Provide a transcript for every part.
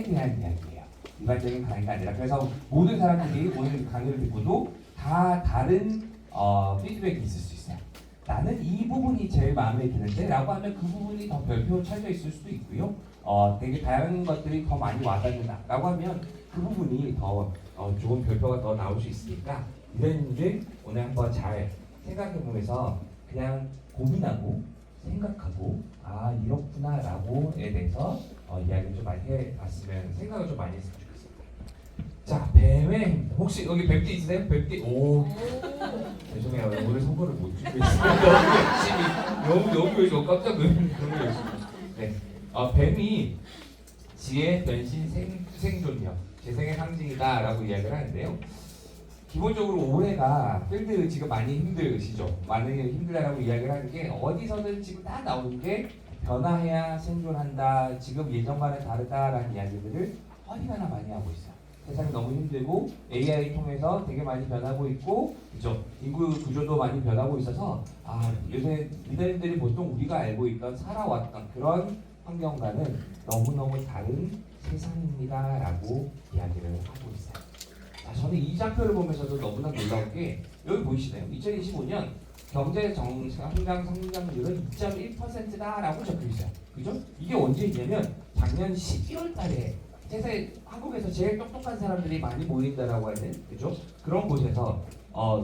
대한 이야기예요. 일반적인 강의가 아니라. 그래서 모든 사람들이 오늘 강의를 듣고도 다 다른 피드백이 있을 수 있어요. 나는 이 부분이 제일 마음에 드는데 라고 하면 그 부분이 더 별표 쳐져 있을 수도 있고요. 되게 다양한 것들이 더 많이 와닿는다 라고 하면 그 부분이 더 좋은 별표가 더 나올 수 있으니까 이런 일을 오늘 한번 잘 생각해보면서 그냥 고민하고 생각하고 아 이렇구나 라고에 대해서 이야기를 좀 많이 해봤으면 생각을 좀 많이 했으면 좋겠습니다. 자, 뱀의 혹시 여기 뱀띠 있으세요? 뱀띠? 오 죄송해요. 오늘 선거를 못 준비했어요. 너무 열심히 깜짝 놀랐어요. 너무 열심히. 네, 뱀이 지혜, 변신, 생존력, 재생의 상징이다라고 이야기를 하는데요. 기본적으로 올해가 필드 지금 많이 힘드시죠? 많이 힘들다라고 이야기를 하는 게 어디서든 지금 다 나오는 게 변화해야 생존한다, 지금 예전과는 다르다라는 이야기들을 어디가나 많이 하고 있어요. 세상이 너무 힘들고 AI 통해서 되게 많이 변하고 있고, 그죠? 인구 구조도 많이 변하고 있어서 요새 리더님들이 보통 우리가 알고 있던 살아왔던 그런 환경과는 너무너무 다른 세상입니다라고 이야기를 하고 있어요. 저는 이 좌표를 보면서도 너무나 놀라운 게 여기 보이시나요? 2025년 경제 성장 성장률은 2.1%다라고 적혀 있어요. 그죠? 이게 언제냐면 작년 11월 달에 한국에서 제일 똑똑한 사람들이 많이 모인다라고 하는, 그죠? 그런 곳에서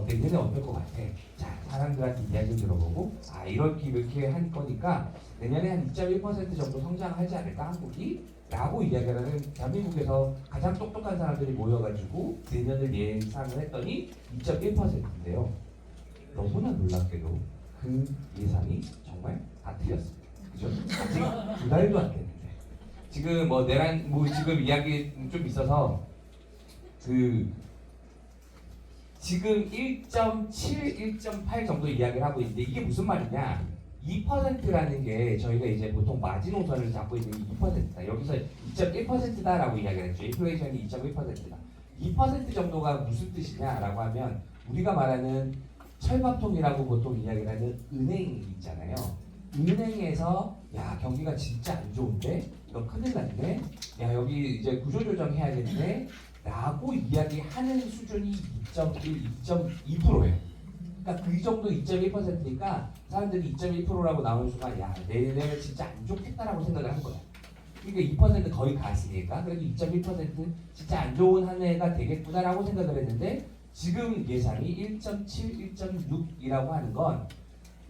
내년에 어떨 것 같아? 자, 사람들한테 이야기를 들어보고 이렇게 할 거니까 내년에 한 2.1% 정도 성장하지 않을까 한국이? 라고 이야기를 하는, 대한민국에서 가장 똑똑한 사람들이 모여가지고 내년을 예상을 했더니 2.1%인데요. 너무나 놀랍게도 그 예상이 정말 다 틀렸습니다. 그죠? 아직 2달도 안 됐는데 지금 지금 이야기 좀 있어서 지금 1.7, 1.8 정도 이야기를 하고 있는데 이게 무슨 말이냐? 2%라는 게 저희가 이제 보통 마지노선을 잡고 있는 게 2%다. 여기서 2.1%다라고 이야기를 했죠. 인플레이션이 2.1%다. 2% 정도가 무슨 뜻이냐라고 하면 우리가 말하는 철밥통이라고 보통 이야기를 하는 은행 있잖아요. 은행에서 경기가 진짜 안 좋은데 이거 큰일 났네. 여기 이제 구조조정 해야겠네. 라고 이야기하는 수준이 2.1, 2.2%예요. 그러니까 그 정도 2.1%니까 사람들이 2.1%라고 나오는 순간 내년에 진짜 안 좋겠다라고 생각을 한 거야. 그러니까 2% 거의 갔으니까 그래도 2.1% 진짜 안 좋은 한 해가 되겠구나라고 생각을 했는데 지금 예상이 1.7, 1.6이라고 하는 건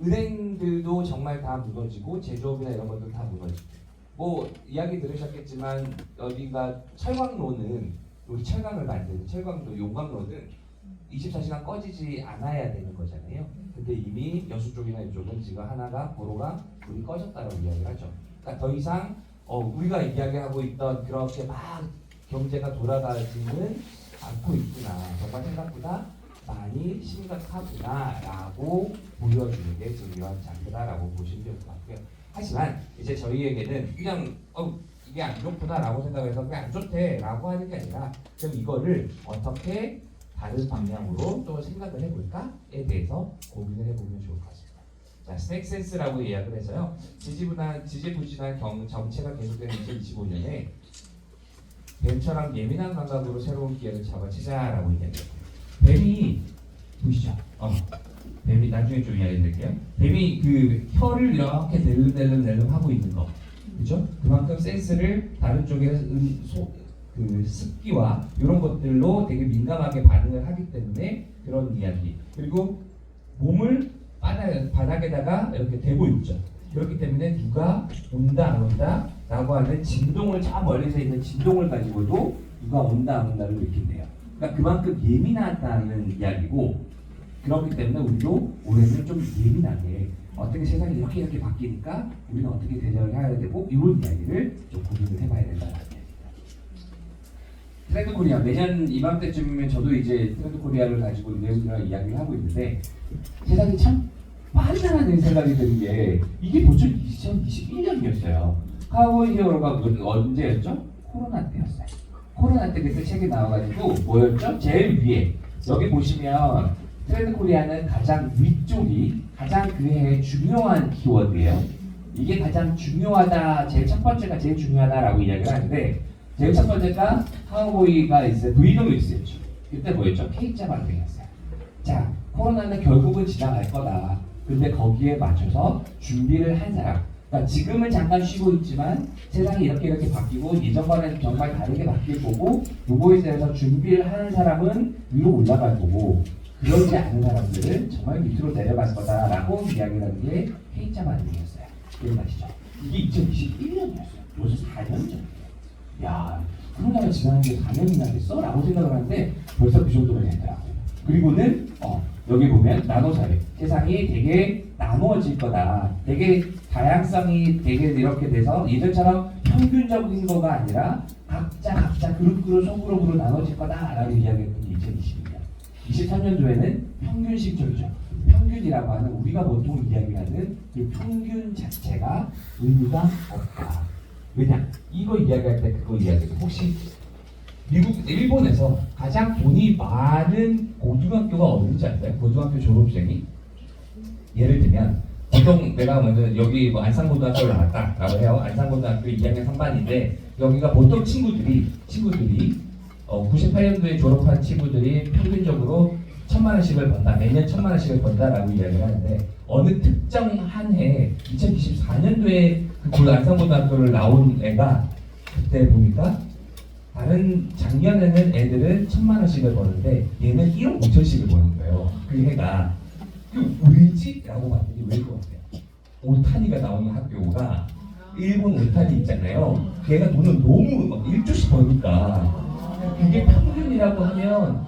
은행들도 정말 다 무너지고 제조업이나 이런 것도 다 무너지고 이야기 들으셨겠지만 여기가 철광로는 우리 철강을 만드는 철광로 용광로는 24시간 꺼지지 않아야 되는 거잖아요. 근데 이미 여수 쪽이나 이쪽은 지금 하나가 보로가 불이 꺼졌다고 이야기를 하죠. 그러니까 더 이상 우리가 이야기하고 있던 그렇게 막 경제가 돌아가지는 않고 있구나. 정말 생각보다 많이 심각하구나라고 보여주는 게 지금 이런 장세다라고 보시면 될 것 같고요. 하지만 이제 저희에게는 그냥 이게 안 좋구나라고 생각해서 그게 안 좋대라고 하는 게 아니라 그럼 이거를 어떻게 다른 방향으로 또 생각을 해볼까에 대해서 고민을 해보면 좋을 것 같습니다. 자, 스낵 센스라고 예약을 해서요. 지지부진한 정체가 계속되는 2025년에 뱀처럼 예민한 감각으로 새로운 기회를 잡아치자라고 이야기해요. 뱀이 보시죠. 뱀이 나중에 좀 이야기 드릴게요. 뱀이 그 혀를 이렇게 낼름낼름 하고 있는 거, 그죠? 그만큼 센스를 다른 쪽에 그 습기와 이런 것들로 되게 민감하게 반응을 하기 때문에 그런 이야기. 그리고 몸을 바닥에다가 이렇게 대고 있죠. 그렇기 때문에 누가 온다 안 온다 라고 하는 진동을, 저 멀리서 있는 진동을 가지고도 누가 온다 안 온다를 느낀대요. 그러니까 그만큼 예민하다는 이야기고, 그렇기 때문에 우리도 올해는 좀 예민하게 어떻게 세상이 이렇게 바뀌니까 우리는 어떻게 대처를 해야 되고 이런 이야기를 좀 고민을 해봐야 된다는 이야기입니다. 트렌드 코리아, 매년 이맘때쯤이면 저도 이제 트렌드 코리아를 가지고 내용이랑 이야기를 하고 있는데 세상이 참 빠르다는 생각이 드는 게 이게 벌써 2021년이었어요. 카우보이 히어로가 언제였죠? 코로나 때였어요. 코로나 때 그때 책이 나와가지고 뭐였죠? 제일 위에 여기 보시면 트렌드 코리아는 가장 위쪽이 가장 그 해에 중요한 키워드예요. 이게 가장 중요하다, 제일 첫 번째가 제일 중요하다라고 이야기를 하는데 제일 첫 번째가 카우보이가 있어요. 브이노브 있었죠. 그때 뭐였죠? K자 반응이었어요. 자, 코로나는 결국은 지나갈 거다. 근데 거기에 맞춰서 준비를 한 사람. 그러니까 지금은 잠깐 쉬고 있지만 세상이 이렇게 바뀌고 예전과는 정말 다르게 바뀔 거고 요거에 대해서 준비를 하는 사람은 위로 올라갈 거고 그러지 않은 사람들은 정말 밑으로 내려갈 거다라고 이야기를 하는 게 K자 반응이었어요. 기억나시죠? 이게 2021년이었어요. 벌써 4년 전이에요. 야, 코로나가 지나는 게 4년이나 됐어? 라고 생각을 하는데 벌써 그 정도가 되더라고요. 그리고는 여기 보면 나노사회, 세상이 되게 나누어질 거다. 되게 다양성이 되게 이렇게 돼서 예전처럼 평균적인 거가 아니라 각자 그룹으로 소그룹으로 나눠질 거다라고 이야기했던 게 2020년. 23년도에는 평균식적이죠. 평균이라고 하는 우리가 보통 이야기하는 그 평균 자체가 의미가 없다. 왜냐? 이거 이야기할 때 그거 이야기해요. 혹시 일본에서 가장 돈이 많은 고등학교가 어딘지 아세요? 고등학교 졸업생이? 예를 들면 보통 내가 먼저 여기 뭐 안산고등학교를 나왔다라고 해요. 안산고등학교 2학년 3반인데 여기가 보통 친구들이 98년도에 졸업한 친구들이 평균적으로 1,000만 원씩을 번다. 매년 1,000만 원씩을 번다라고 이야기를 하는데 어느 특정 한 해 2024년도에 그 안산고등학교를 나온 애가 그때 보니까 다른 작년에는 애들은 1,000만 원씩을 버는데 얘는 1억 5천씩을 버는 거예요. 그 해가 왜지? 라고 봤더니 왜일 것 같아요? 오타니가 나오는 학교가 일본 오타니 있잖아요. 걔가 돈을 너무 막 1조씩 버니까 그게 평균이라고 하면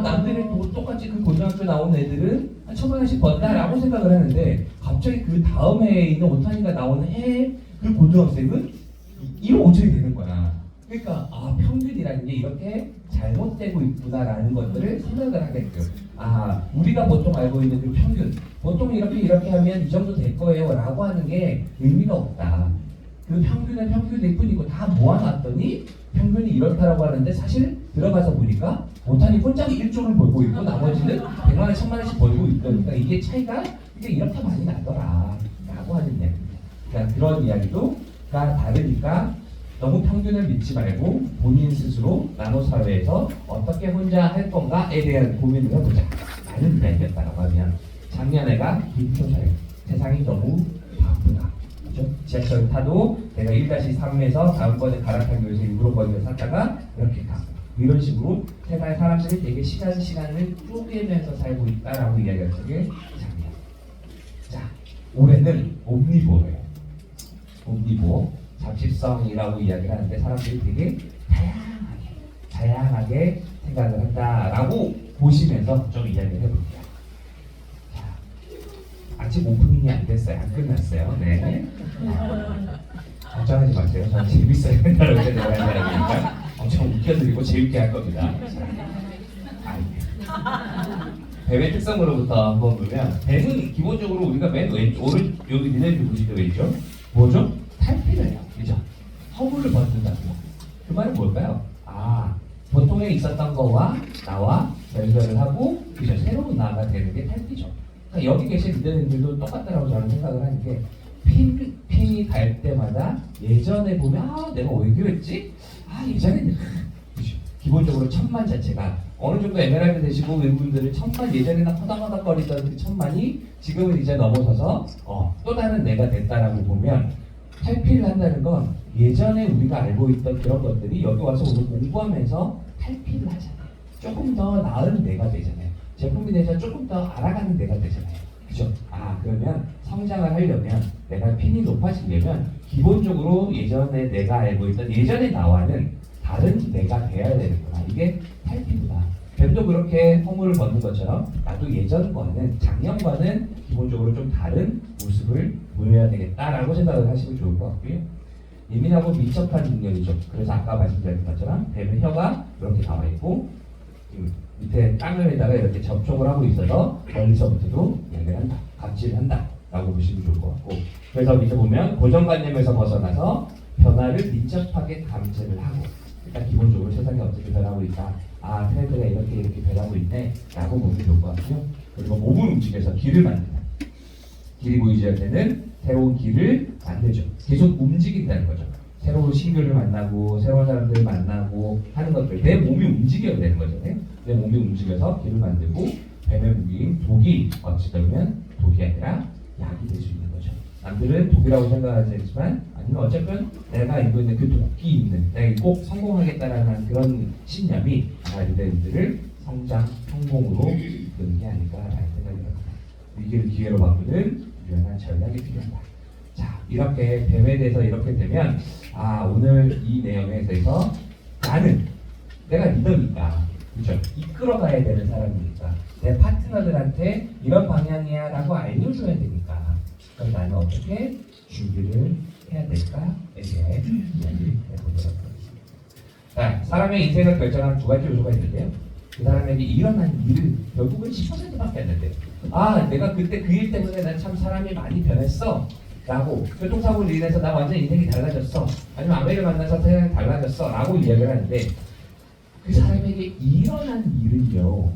남들이 똑같이 그 고등학교 나온 애들은 한 1,000만 원씩 번다라고 생각을 하는데 갑자기 그 다음 해에 있는 오타니가 나오는 해에 그 고등학생은 1억 5천이 되는 거야. 그러니까 평균이라는 게 이렇게 잘못되고 있구나라는 것들을 생각을 하게끔 우리가 보통 알고 있는 그 평균 보통 이렇게 하면 이 정도 될 거예요 라고 하는 게 의미가 없다. 그 평균은 평균일 뿐이고 다 모아놨더니 평균이 이렇다라고 하는데 사실 들어가서 보니까 오타니 혼자가 1조를 벌고 있고 나머지는 100만 원, 1,000만 원씩 벌고 있다니까 이게 차이가 이렇게 많이 나더라 라고 하는 이야기입니다. 그러니까 그런 이야기도 다르니까 너무 평균을 믿지 말고 본인 스스로 나노사회에서 어떻게 혼자 할 건가에 대한 고민을 해보자 라는 이야기였다고 하면 작년에가 기초사회 세상이 너무 바쁘다. 그렇죠? 지하철 타도 내가 1-3에서 다음번에 갈아타기 위해서 일부러 거기서 샀다가 이렇게 가. 이런 식으로 세상의 사람들이 되게 시간을 쪼개면서 살고 있다라고 이야기했던 게 작년. 자, 올해는 옴니보어예요. 옴니보어. 잡식성이라고 이야기를 하는데 사람들이 되게 다양하게 생각을 한다라고 보시면서 좀 이야기를 해볼게요. 자, 아직 오프닝이 안 됐어요. 안 끝났어요. 네. 걱정하지 마세요. 저는 재밌어야 된다고 생각하는 사람이니까 엄청 웃겨드리고 재밌게 할 겁니다. 뱀의 특성으로부터 한번 보면 뱀은 기본적으로 우리가 맨 오른 여기 니네들이 보시죠 왼쪽 뭐죠? 탈피를 해요. 그죠? 허물을 벗는다고. 그 말은 뭘까요? 보통에 있었던 거와 나와 연결을 하고 그죠? 새로운 나가 되는 게 탈피죠. 그러니까 여기 계신 리더님들도 똑같다라고 저는 생각을 하는 게 핀이 갈 때마다 예전에 보면 내가 왜 그랬지? 예전에는 기본적으로 1,000만 자체가 어느 정도 에메랄드 되시고 외국분들은 1,000만 예전에는 허당허당거리던 그 1,000만이 지금은 이제 넘어서서 또 다른 내가 됐다라고 보면 탈피를 한다는 건 예전에 우리가 알고 있던 그런 것들이 여기 와서 오늘 공부하면서 탈피를 하잖아요. 조금 더 나은 내가 되잖아요. 제품에 대해서 조금 더 알아가는 내가 되잖아요. 그죠? 그러면 성장을 하려면 내가 핀이 높아지려면 기본적으로 예전에 내가 알고 있던 예전의 나와는 다른 내가 돼야 되는구나. 이게 탈피구나. 뱀도 그렇게 허물을 벗는 것처럼 나도 예전과는 작년과는 기본적으로 좀 다른 모습을 보여야 되겠다라고 생각을 하시면 좋을 것 같고요. 예민하고 민첩한 능력이죠. 그래서 아까 말씀드린 것처럼 뱀의 혀가 이렇게 나와 있고 밑에 땅에다가 이렇게 접촉을 하고 있어서 멀리서부터도 얘기를 한다, 감지를 한다 라고 보시면 좋을 것 같고 그래서 밑에 보면 고정관념에서 벗어나서 변화를 민첩하게 감지를 하고 일단 기본적으로 세상이 어떻게 변하고 있다. 트렌드가 이렇게 변하고 있네 라고 보면 좋을 것 같고요. 그리고 몸을 움직여서 길을 만든다. 길이 보이지 않을 때는 새로운 길을 만들죠. 계속 움직인다는 거죠. 새로운 신규를 만나고 새로운 사람들을 만나고 하는 것들 내 몸이 움직여야 되는 거잖아요. 내 몸이 움직여서 길을 만들고 뱀의 무기인 독이 어찌 보면 독이 아니라 약이 될 수 있는 거죠. 남들은 독이라고 생각하지만 아니면 어차피 내가 알고 있는 그 독이 있는 내가 꼭 성공하겠다라는 그런 신념이 리더들을 성장, 성공으로 이끄는 게 아닐까라는 생각이 듭니다. 위기를 기회로 바꾸는 유연한 전략이 필요하다. 자, 이렇게 뱀에 대해서 이렇게 되면 오늘 이 내용에 대해서 나는 내가 리더니까 그죠? 이끌어가야 되는 사람이니까 내 파트너들한테 이런 방향이야 라고 알려줘야 되니까 그럼 나는 어떻게 준비를 해야 될까에 대해 이야기를 해보도록 하겠습니다. 자, 사람의 인생을 결정하는 두 가지 요소가 있는데요. 그 사람에게 일어난 일은 결국은 10%밖에 안 된대요. 내가 그때 그 일 때문에 난 참 사람이 많이 변했어 라고 교통사고로 인해서 나 완전 인생이 달라졌어 아니면 아내를 만나서 세상이 달라졌어 라고 이야기를 하는데 그 사람에게 일어난 일은요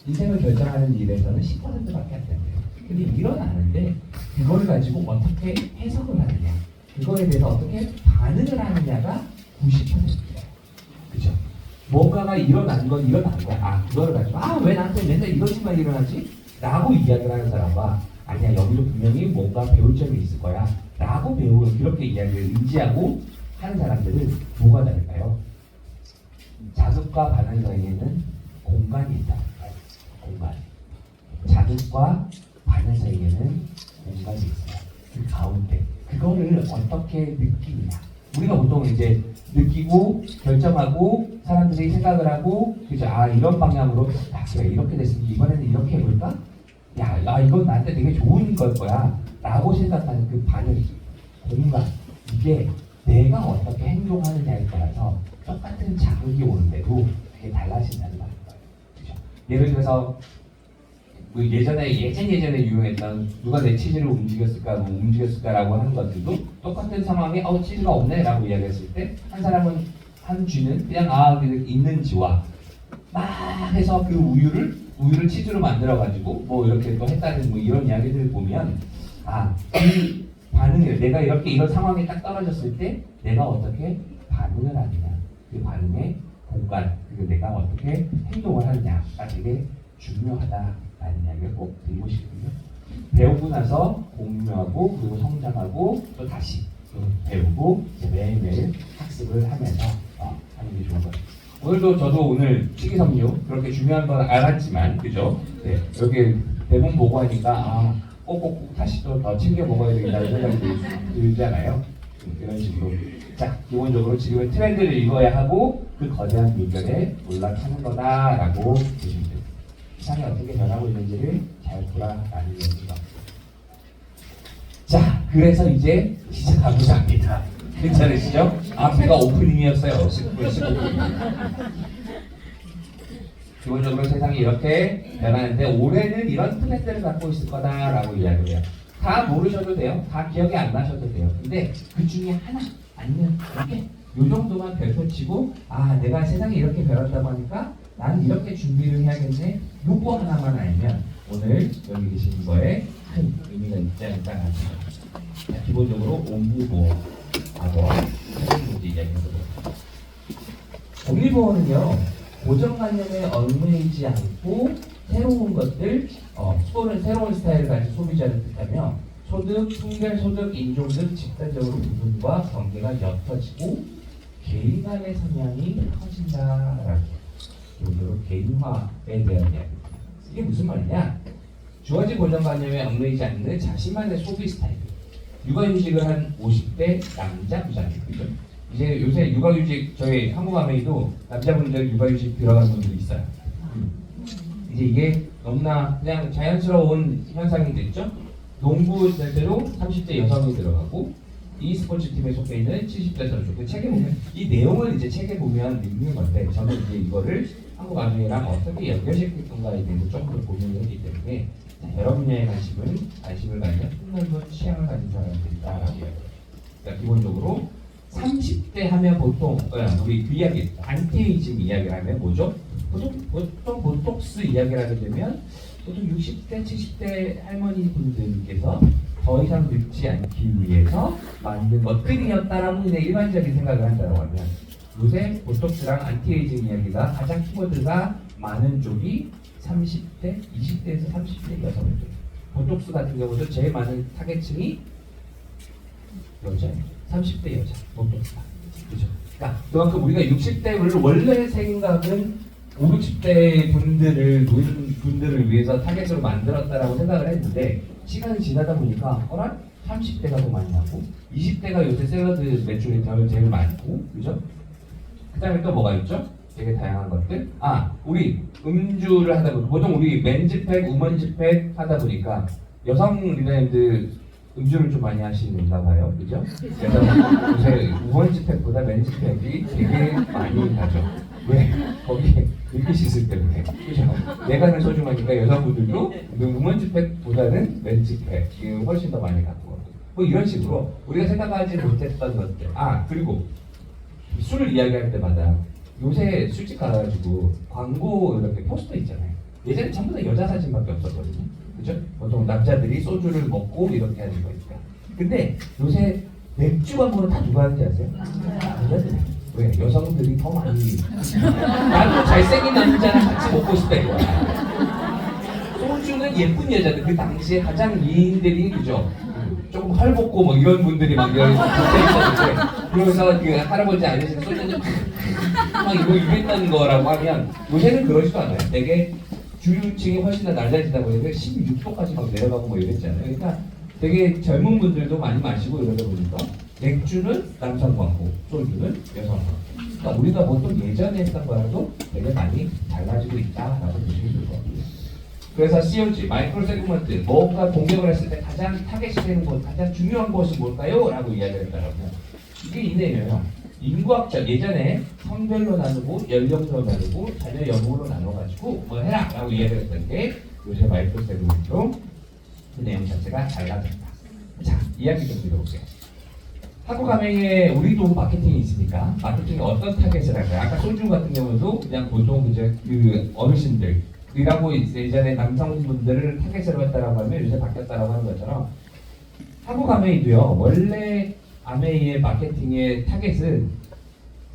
인생을 결정하는 일에서는 10%밖에 안 된대요. 근데 일어나는데 그걸 가지고 어떻게 해석을 하느냐 그거에 대해서 어떻게 반응을 하느냐가 90%예요. 그죠? 뭔가가 일어난 건 일어난 거야. 그거를 가지고 왜 나한테 맨날 이런 일만 일어나지? 라고 이야기를 하는 사람과 아니야 여기도 분명히 뭔가 배울 점이 있을 거야 라고 배우고 그렇게 이야기를 인지하고 하는 사람들은 뭐가 다를까요? 자극과 반응 사이에는 공간이 있다. 공간. 자극과 반응 사이에는 공간이 있어요. 그 가운데 그거를 어떻게 느끼느냐. 우리가 보통 이제 느끼고 결정하고 사람들이 생각을 하고 그죠? 이런 방향으로 그래 이렇게 됐으니 이번에는 이렇게 해볼까? 이건 나한테 되게 좋은 걸 거야 라고 생각하는 그 반응, 공간 이게 내가 어떻게 행동하느냐에 따라서 똑같은 자극이 오는데도 되게 달라진다는 말인 거예요. 그죠? 예를 들어서 예전에 유행했던 누가 내 치즈를 움직였을까라고 하는 것들도 똑같은 상황에 치즈가 없네 라고 이야기했을 때 한 사람은 한 쥐는 그냥 있는 쥐와 막 해서 그 우유를 치즈로 만들어 가지고 이렇게 또 했다는 이런 이야기들을 보면 그 반응을 내가 이렇게 이런 상황에 딱 떨어졌을 때 내가 어떻게 반응을 하느냐 그 반응의 공간 그리고 내가 어떻게 행동을 하느냐가 되게 중요하다라는 이야기를 꼭 드리고 싶거든요. 배우고 나서 공유하고 그리고 성장하고 또 다시 배우고 매일매일 학습을 하면서 하는 게 좋은 것 같아요. 오늘도 저도 오늘 식이섬유 그렇게 중요한 건 알았지만 그죠? 네, 이렇게 대본 보고 하니까 꼭꼭 다시 또 더 챙겨 먹어야 되겠다는 생각이 들잖아요. 이런 식으로 자 기본적으로 지금의 트렌드를 읽어야 하고 그 거대한 물결에 올라타는 거다라고 보시면 됩니다. 세상이 어떻게 변하고 있는지를 잘 돌아다니는 것. 자 그래서 이제 시작하고자 합니다. 괜찮으시죠? 앞에가 오프닝이었어요. 15분. 기본적으로 세상이 이렇게 변하는데 올해는 이런 트렌드를 갖고 있을 거다라고 이야기를 해요. 다 모르셔도 돼요. 다 기억이 안 나셔도 돼요. 근데 그 중에 하나 아니면 이렇게 요 정도만 별표치고 내가 세상이 이렇게 변한다고 하니까 나는 이렇게 준비를 해야겠네. 요거 하나만 알면 오늘 여기 계신 거에 큰 의미가 있지 않을까 합니다. 기본적으로 옹기보험 문제 이야기해보도록 옹기보험은요 고정관념에 얽매이지 않고 새로운 것들 새로운 스타일을 가진 소비자를 뜻하며 소득, 풍결소득, 인종 등 집단적으로 구분과 경계가 옅어지고 개인 간의 성향이 커진다라고 기본적으로 개인화에 대한 이야기. 이게 무슨 말이냐? 주어진 고정관념에 얽매이지 않는 자신만의 소비 스타일. 육아휴직을 한 50대 남자 부자입니다. 이제 요새 육아휴직 저희 한국아메이도 남자분들 육아휴직 들어가는 분들이 있어요. 이제 이게 너무나 그냥 자연스러운 현상이 됐죠. 농구 대대로 30대 여성이 들어가고 이 스포츠 팀에 속해 있는 70대 선수. 그 책에 보면 이 내용을 이제 책에 보면 읽는 건데 저는 이제 이거를 한국아메이랑 어떻게 연결시킬 건가에 대해서 조금 더 고민을 했기 때문에 여러 분야의 관심을 가지는 폭넓은 취향을 가진 사람들이다라고 해요. 그러니까 기본적으로 30대 하면 보통 우리 그 이야기 안티에이징 이야기를 하면 뭐죠? 보통 보톡스 이야기를 하게 되면 보통 60대, 70대 할머니 분들께서 더 이상 늙지 않기 위해서 만든 것들이었다라고 그냥 일반적인 생각을 한다고 하면 요새 보톡스랑 안티에이징 이야기가 가장 키워드가 많은 쪽이 30대, 20대에서 30대 여성들. 보톡스 같은 경우도 제일 많은 타겟층이 여자예요. 30대 여자, 보톡스가. 그죠? 그러니까 그만큼 우리가 60대를 원래 생각은 5, 60대 분들을 노인 분들을 위해서 타겟으로 만들었다라고 생각을 했는데 시간이 지나다 보니까 어라? 30대가 더 많이 나고 20대가 요새 샐러드 매출이 제일 많고 그죠? 그 다음에 또 뭐가 있죠? 되게 다양한 것들. 우리 음주를 하다 보니까 보통 우리 맨즈팩, 우먼즈팩 하다 보니까 여성 리더님들 음주를 좀 많이 하시는가 봐요. 그죠? 그래서 요새 우먼즈팩보다 맨즈팩이 되게 많이 가죠. 왜? 거기에 물기시슬 때문에. 그죠? 내가는 소중하니까 여성분들도 우먼즈팩보다는 맨즈팩이 훨씬 더 많이 갖고 뭐 이런 식으로 우리가 생각하지 못했던 것들. 그리고 술을 이야기할 때마다 요새 술집 가가지고 광고 이렇게 포스터 있잖아요. 예전에 전부 다 여자 사진밖에 없었거든요. 그죠? 보통 남자들이 소주를 먹고 이렇게 하는 거니까. 근데 요새 맥주 광고는 다 누가 하는지 아세요? 남자들이. 왜? 여성들이 더 많이. 나도 잘생긴 남자랑 같이 먹고 싶다 이거야. 소주는 예쁜 여자들, 그 당시에 가장 미인들이, 그죠? 조금 헐벗고 뭐 이런 분들이 막 여기 있었는데, 그러면서 그 할아버지 아저씨가 소주 막 이거 이랬던 거라고 하면 요새는 그러지도 않아요. 되게 주류층이 훨씬 더 낮아지다 보니까 16도까지 막 내려가고 뭐 이랬잖아요. 그러니까 되게 젊은 분들도 많이 마시고 이러다 보니까 맥주는 남성 광고, 소주는 여성 광고. 그러니까 우리가 보통 예전에 했던 거라도 되게 많이 달라지고 있다라고 보시면 될 것 같아요. 그래서 COG, 마이크로 세그먼트, 뭔가 공격을 했을 때 가장 타겟이 되는 것, 가장 중요한 것은 뭘까요? 라고 이야기를 했더라고요. 이게 이내에요. 인구학적 예전에 성별로 나누고 연령으로 나누고 자녀 여부로 나눠가지고 뭐 해라 라고 이야기를 했던 게 요새 마이크로 세그먼트로 그 내용 자체가 달라졌다. 자, 이야기 좀 들어볼게요. 학교 가맹에 우리도 마케팅이 있으니까 마케팅이 어떤 타겟을 할까요? 아까 소주 같은 경우도 그냥 보통 이제 그 어르신들이라고 예전에 남성분들을 타겟으로 했다라고 하면 요새 바뀌었다라고 하는 것처럼 학교 가맹이도요. 원래 아메이의 마케팅의 타겟은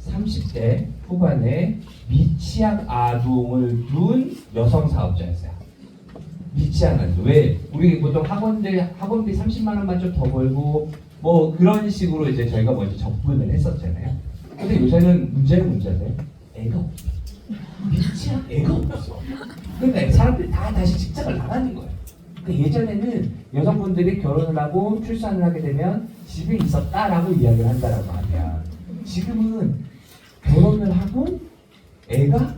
30대 후반에 미취학 아동을 둔 여성 사업자였어요. 미취학 아동. 왜? 우리 보통 학원비 30만 원만 좀 더 벌고 뭐 그런 식으로 이제 저희가 먼저 접근을 했었잖아요. 근데 요새는 문제는 애가 없어. 미취학 애가 없어. 그러니까 사람들이 다 다시 직장을 나가는 거예요. 그러니까 예전에는 여성분들이 결혼을 하고 출산을 하게 되면 집에 있었다라고 이야기를 한다라고 하면 지금은 결혼을 하고 애가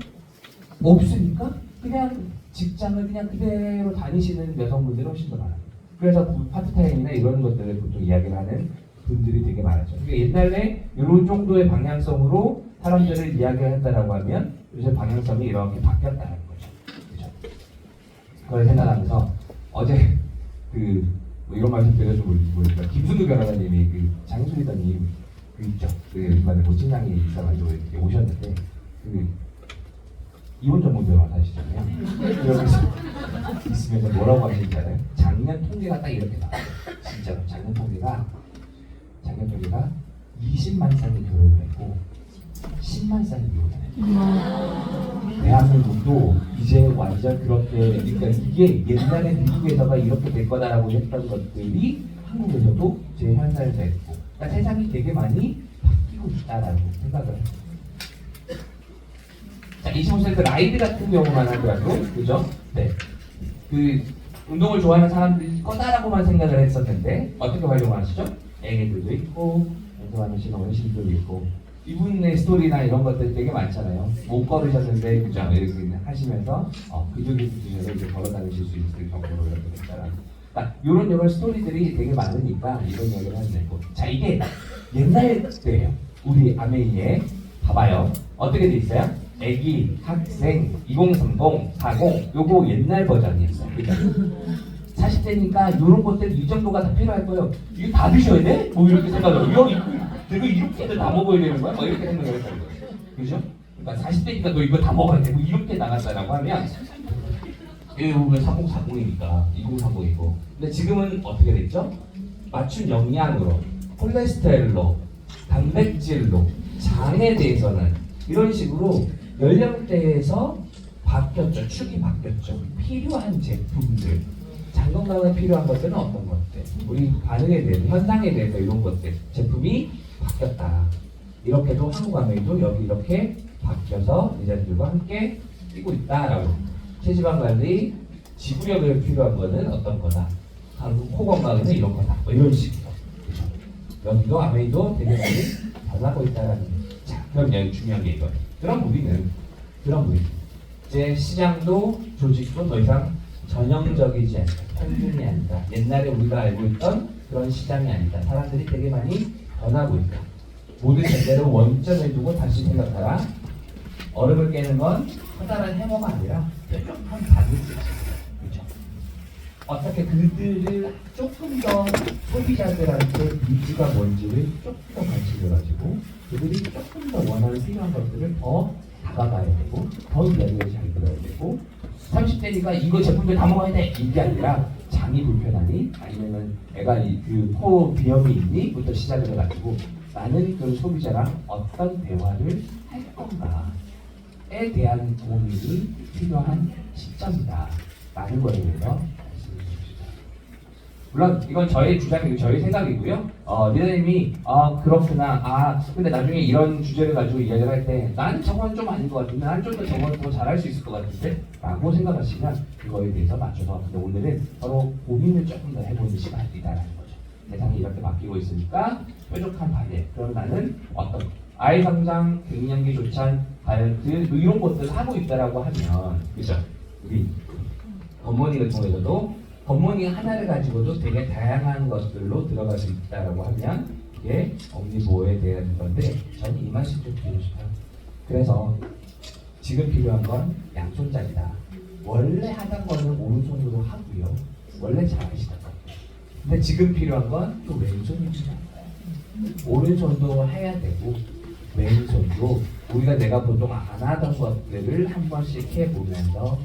없으니까 그냥 직장을 그냥 그대로 다니시는 여성분들이 훨씬 더 많아요. 그래서 파트타임이나 이런 것들을 보통 이야기를 하는 분들이 되게 많았죠. 그러니까 옛날에 이런 정도의 방향성으로 사람들을 이야기를 한다라고 하면 요새 방향성이 이렇게 바뀌었다는 거죠. 그렇죠? 그걸 생각하면서 어제 뭐 이런 말씀 드려서 모르니까 김순우 변호사님이 그 장수리더님 있죠. 이번에 모친장이 있어가지고 이렇게 오셨는데 이혼 전문 변호사시잖아요. 여기서 있으면서 뭐라고 하시는지 알아요? 작년 통계가 딱 이렇게 나와요. 진짜로 작년 통계가 20만 쌍이 결혼을 했고 10만 쌍이 이혼을. 대한민국도 이제 완전 그렇게, 그러니까 이게 옛날에 미국에서가 이렇게 될 거다라고 했던 것들이 한국에서도 제 현상이 됐고, 그러니까 세상이 되게 많이 바뀌고 있다라고 생각을 합니다. 자, 25세 라이드 같은 경우만 하더라도, 그죠? 네. 그 운동을 좋아하는 사람들이 거다라고만 생각을 했었는데 어떻게 활용하시죠? 애기들도 있고, 운동하시는 어르신들도 있고. 이분의 스토리나 이런 것들 되게 많잖아요. 못 걸으셨는데 그죠? 이렇게 하시면서 근육이 붙으셔서 이제 걸어 다니실 수 있을 정도로 이렇게 됐잖아. 그러니까 이런 스토리들이 되게 많으니까 이런 얘기를 하면 되고. 자, 이게 옛날 때예요. 우리 아메이에 봐봐요. 어떻게 돼 있어요? 애기, 학생, 2030, 40 요거 옛날 버전이었어요. 그죠? 40대니까 이런 것들 이 정도가 다 필요할 거예요. 이거 다 드셔야 돼? 뭐 이렇게 생각하고 내가 이렇게들 다 먹어야 되는 거야? 뭐 이렇게 생각을 했던 거예요. 그죠? 그러니까 40대니까 너 이거 다 먹어야 돼. 뭐 이렇게 나갔다라고 하면 이거 보면 3040이니까 2030이고. 근데 지금은 어떻게 됐죠? 맞춤 영양으로, 콜레스테롤로, 단백질로, 장에 대해서는 이런 식으로 연령대에서 바뀌었죠. 축이 바뀌었죠. 필요한 제품들, 장 건강에 필요한 것들은 어떤 것들, 우리 반응에 대해서, 현상에 대해서 이런 것들, 제품이 바뀌었다. 이렇게도 한국암웨이도 여기 이렇게 바뀌어서 여자들과 함께 뛰고 있다라고. 체지방 관리, 지구력에 필요한 거는 어떤 거다. 코 건강에는 이런 거다. 뭐 이런 식으로. 그렇죠? 여기도 암웨이도 되게 많이 변하고 있다라는. 자, 그럼 여기 중요한 게 이거예요. 그럼 우리는 이제 시장도 조직도 더 이상 전형적이지 않다. 평균이 아니다. 옛날에 우리가 알고 있던 그런 시장이 아니다. 사람들이 되게 많이 변하고 있다. 모든 전제를 원점에 두고 다시 생각하라. 얼음을 깨는 건 커다란 해머가 아니라 뾰족한 바늘이죠. 그렇죠? 어떻게 그들을 조금 더 소비자들한테 니즈가 뭔지를 조금 더 관심을 가지고 그들이 조금 더 원하는 필요한 것들을 더 다가가야 되고 더 이야기를 잘 들어야 되고 30대니까 이거 제품들 다 먹어야 돼 이게 아니라 장이 불편하니 아니면은 애가 그 비염이 있니 부터 시작을 해가지고 나는 그 소비자랑 어떤 대화를 할 건가에 대한 고민이 필요한 시점이다 라는 거에 대해서 말씀을 주십시오. 물론 이건 저의 주장이고 저의 생각이고요. 리더님이 그렇구나. 근데 나중에 이런 주제를 가지고 이야기를 할 때 나는 저건 좀 아닌 것 같은데 나는 좀 더 저건 더 잘할 수 있을 것 같은데 라고 생각하시면 그거에 대해서 맞춰서 근데 오늘은 서로 고민을 조금 더 해보는 시간이다라는 거죠. 세상이 이렇게 바뀌고 있으니까 뾰족한 바늘 그럼 나는 어떤 아이 성장, 갱년기 조찬, 다이어트 뭐 이런 것들을 하고 있다라고 하면 그죠? 우리 겉모닝을 통해서도 겉모닝 하나를 가지고도 되게 다양한 것들로 들어갈 수 있다라고 하면 이게 엄니보호에 대한 건데 저는 이 말씀 좀 드리고 싶어요. 그래서 지금 필요한 건 양손잡이다. 원래 하던 거는 오른손으로 하고요. 원래 잘 하시던 거. 근데 지금 필요한 건 또 왼손이 필요한 거예요. 오른손도 해야 되고 왼손도 우리가 내가 보통 안 하던 것들을 한 번씩 해보면서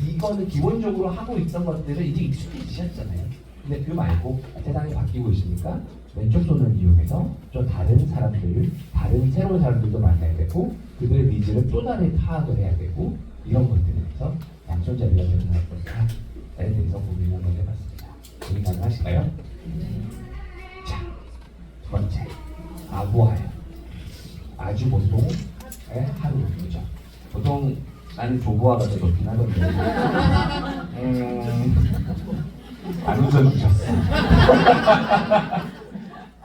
이거는 기본적으로 하고 있던 것들을 이제 익숙해지셨잖아요. 근데 그 말고 세상이 바뀌고 있으니까 왼쪽 손을 이용해서 좀 다른 사람들, 다른 새로운 사람들도 만나야 되고 그들의 니즈를 또 다른 파악을 해야 되고 이런 것들에서 양손잡이가 되는 어떨까에 대해서 고민을 한번 해봤습니다. 고민 가능하실까요? 자, 두 번째 아부하여 아주 보통의 하루 그죠? 보통 나는 조보아가 더 높긴 하던데 안 웃어주셨어.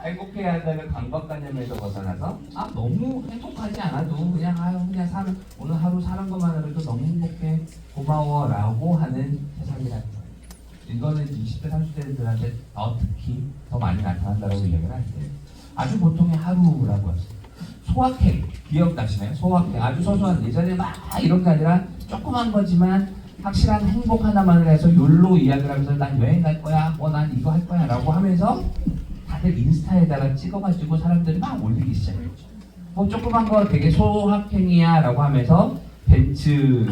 행복해야 한다는 강박관념에서 벗어나서 너무 행복하지 않아도 그냥 그냥 오늘 하루 사는 것만으로도 너무 행복해 고마워라고 하는 세상이라는 거예요. 이거는 20대 30대들한테 특히 더 많이 나타난다고 이야기를 하는데 아주 보통의 하루라고 하죠. 소확행 기억나시나요? 소확행 아주 소소한 예전에 막 이런 게 아니라 조그만 거지만 확실한 행복 하나만을 해서 욜로 이야기를 하면서 난 여행 갈 거야 난 이거 할 거야 라고 하면서 다들 인스타에다가 찍어가지고 사람들이 막 올리기 시작했죠. 뭐 조그만 거 되게 소확행이야 라고 하면서 벤츠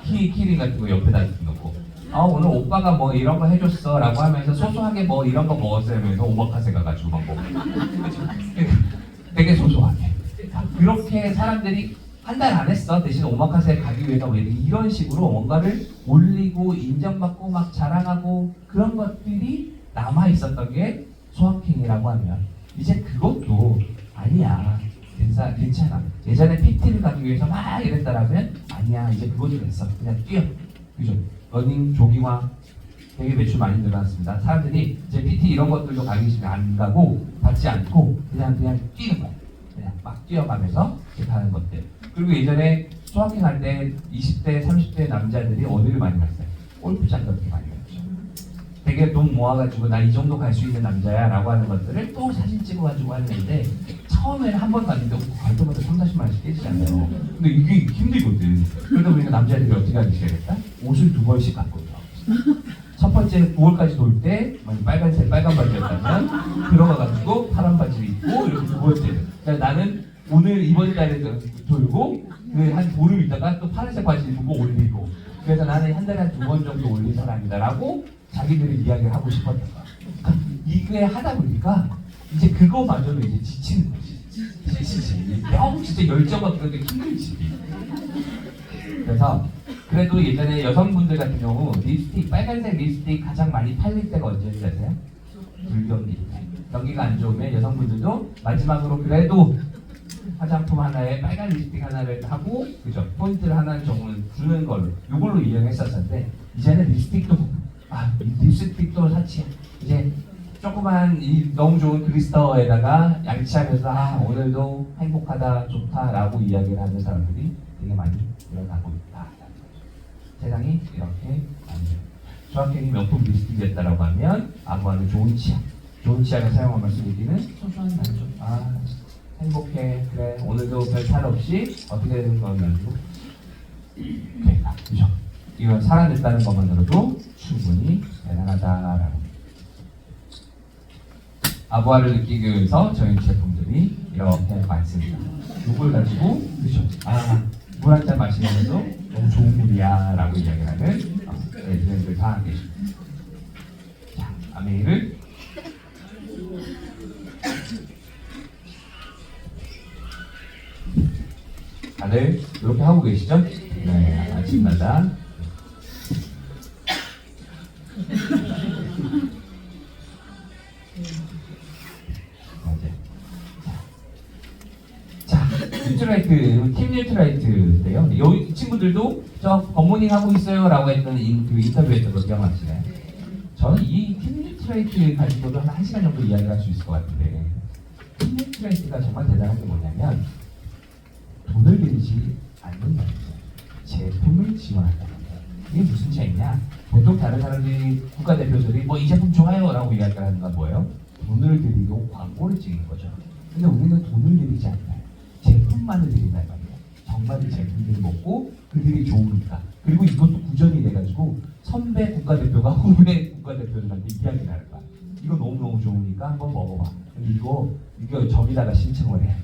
키링 같은 거 옆에다 놓고 오늘 오빠가 뭐 이런 거 해줬어 라고 하면서 소소하게 뭐 이런 거 먹었어요 하면서 오마카세 가가지고 막 먹고 되게 소소하게 그렇게 사람들이 한 달 안 했어 대신 오마카세 가기 위해서 뭐 이런 식으로 뭔가를 올리고 인정받고 막 자랑하고 그런 것들이 남아 있었던 게 소확행이라고 하면 이제 그것도 아니야 괜찮아 예전에 PT를 가기 위해서 막 이랬다라면 아니야 이제 그것도 됐어 그냥 뛰어 그죠? 러닝 조기화 되게 매출 많이 늘어났습니다. 사람들이 이제 PT 이런 것들도 가기 싫으면 안 가고 받지 않고 그냥 뛰는 거예요. 그냥 막 뛰어가면서 이렇게 하는 것들. 그리고 예전에 소확행 할 때 20대, 30대 남자들이 어디를 많이 갔어요? 골프장 그렇게 많이 갔죠. 되게 돈 모아가지고 나 이 정도 갈 수 있는 남자야 라고 하는 것들을 또 사진 찍어가지고 하는데 처음에는 한 번 갔는데 갈 때마다 30-40만 원씩 깨지잖아요. 근데 이게 힘들거든. 그러다 보니까 남자들이 어떻게 하기 시작했다? 옷을 2번씩 갖고 첫 번째 9월까지 돌 때 빨간 바지였다면 들어가가지고 파란 바지를 입고 이렇게 두 번째 그러니까 나는 오늘 이번 달에 돌고 한 보름 있다가 또 파란색 바지 입고 올리고 그래서 나는 한 달에 한 2번 정도 올린 사람이다 라고 자기들이 이야기를 하고 싶었던 거야. 이게 하다 보니까 이제 그거마저도 이제 지치는 거지. 지치지. 너무 진짜 열정만 그런데 힘들지. 그래서 그래도 예전에 여성분들 같은 경우 립스틱, 빨간색 립스틱 가장 많이 팔릴 때가 언제인지 아세요? 불경기. 경기가 안 좋으면 여성분들도 마지막으로 그래도 화장품 하나에 빨간 립스틱 하나를 하고, 그죠? 포인트를 하나 정도는 주는 걸로, 요걸로 이용했었는데, 이제는 립스틱도 사치. 이제 조그만 이 너무 좋은 글리스터에다가 양치하면서 오늘도 행복하다, 좋다라고 이야기를 하는 사람들이 되게 많이 일어나고 있다. 세상이 이렇게 아니죠. 정확히 명품 립스틱이었다라고 하면 아무하는 좋은 치약. 좋은 치약을 사용하면서 느끼는 소소한 만족. 행복해. 그래. 오늘도 별 탈 없이 어떻게 되는 거냐고. 그러니까, 그죠? 이걸 살아냈다는 것만으로도 충분히 대단하다라고. 아부아를 느끼기 위해서 저희 제품들이 이렇게 많습니다. 이걸 가지고, 그죠? 물 한 잔 마시면서도 너무 좋은 물이야 라고 이야기를 하는 애들을 다 계십니다. 자, 아메이를 다들 이렇게 하고 계시죠? 네, 아침마다. 자, 뉴트라이트, 팀 뉴트라이트인데요. 이 친구들도 저 굿모닝 하고 있어요 라고 했던 그 인터뷰했던 거 기억나시나요? 저는 이 팀 뉴트라이트 가지고도 한 1시간 정도 이야기를 할 수 있을 것 같은데, 팀 뉴트라이트가 정말 대단한 게 뭐냐면 돈을 들이지 않는 말이죠. 제품을 지원한다는 거예요. 이게 무슨 차이냐? 보통 다른 사람들이 국가대표들이 뭐 이 제품 좋아요 라고 이야기하는 건 뭐예요? 돈을 들이고 광고를 찍는 거죠. 근데 우리는 돈을 들이지 않나요? 제품만을 들인단 말이에요. 정말 이 제품들을 먹고 그들이 좋으니까. 그리고 이것도 구전이 돼가지고 선배 국가대표가 후배 국가대표들한테 이야기를 하는 거야. 이거 너무너무 좋으니까 한번 먹어봐. 근데 이거 저기다가 신청을 해야 돼.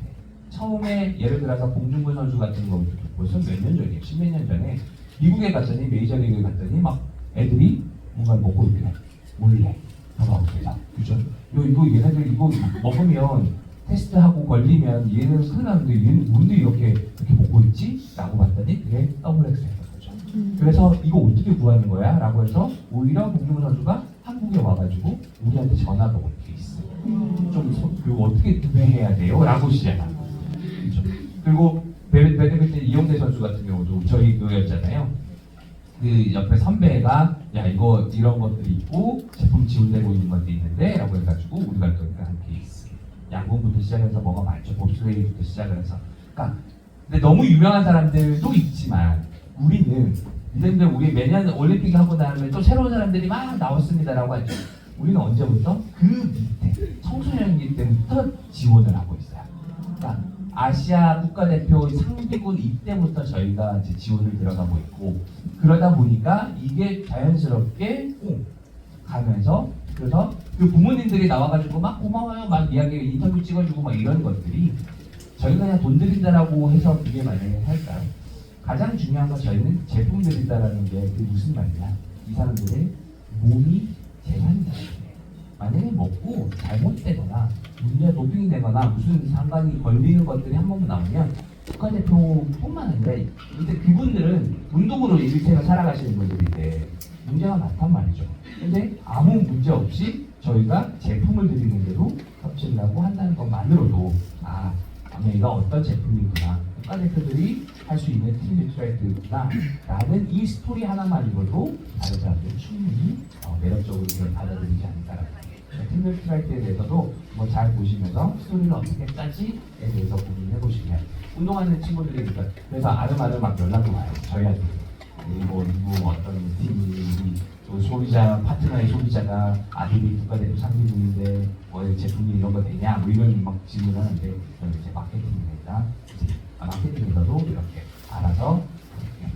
처음에 예를 들어서 봉준근 선수 같은 거 벌써 몇 년 전이에요. 10몇 년 전에 미국에 갔더니 메이저리그에 갔더니 막 애들이 뭔가를 먹고 있더래. 몰래 봐봐 그래서 그죠? 이거 얘네들 이거 먹으면 테스트하고 걸리면 얘는 큰일 나는데 얘는 뭔데 이렇게 먹고 있지? 라고 봤더니 그게 WX였던 거죠. 그래서 이거 어떻게 구하는 거야? 라고 해서 오히려 봉준근 선수가 한국에 와가지고 우리한테 전화가 온 게 있어. 그리고 어떻게 구매해야 돼요? 라고 시작한 거예요. 그리고 배드민턴 이용대 선수 같은 경우도 저희 교회였잖아요. 그 옆에 선배가 야 이거 이런 것들이 있고 제품 지원되고 있는 것도 있는데 라고 해가지고 우리가 그러니까 한 케이스. 양궁부터 시작해서 뭐가 많죠. 봅슬레이부터 시작을 해서. 그러니까 근데 너무 유명한 사람들도 있지만 우리는 우리 매년 올림픽 하고 나면 또 새로운 사람들이 막 나왔습니다라고 하죠. 우리는 언제부터 그 밑에 청소년기 때부터 지원을 하고 있어요. 그러니까 아시아 국가대표 상비군 이때부터 저희가 이제 지원을 들어가고 있고 그러다 보니까 이게 자연스럽게 가면서 그래서 그 부모님들이 나와가지고 막 고마워요 막 이야기 인터뷰 찍어주고 막 이런 것들이 저희가 그냥 돈 드린다라고 해서 그게 만약에 할까요? 가장 중요한 건 저희는 제품 드린다라는 게 그게 무슨 말이냐? 이 사람들의 몸이 재산이다. 만약에 먹고 잘못되거나 문제 도핑이 되거나 무슨 상관이 걸리는 것들이 한 번만 나오면 국가대표뿐만 아니라 이제 그분들은 운동으로 일생을 살아가시는 분들인데 문제가 많단 말이죠. 근데 아무 문제 없이 저희가 제품을 드리는 대로 협치를 하고 한다는 것만으로도 아메이가 어떤 제품이구나 국가대표들이 할 수 있는 팀 뉴트라이트구나 라는 이 스토리 하나만으로도 다른 사람들이 충분히 매력적으로 이걸 받아들이지 않을까라는 팀 뉴트라이트에 대해서도 뭐 잘 보시면서 스토리를 어떻게 짜지에 대해서 고민해 보시면 운동하는 친구들이니까 그래서 아름아름 막 연락이 와요. 저희한테 누구 어떤 팀이 소비자 파트너의 소비자가 아들이 국가대표 상비군인데 뭐 제품이 이런 거 되냐 뭐 이런 막 질문하는데 저는 이제 마케팅이니까 마케팅에서도 이렇게 알아서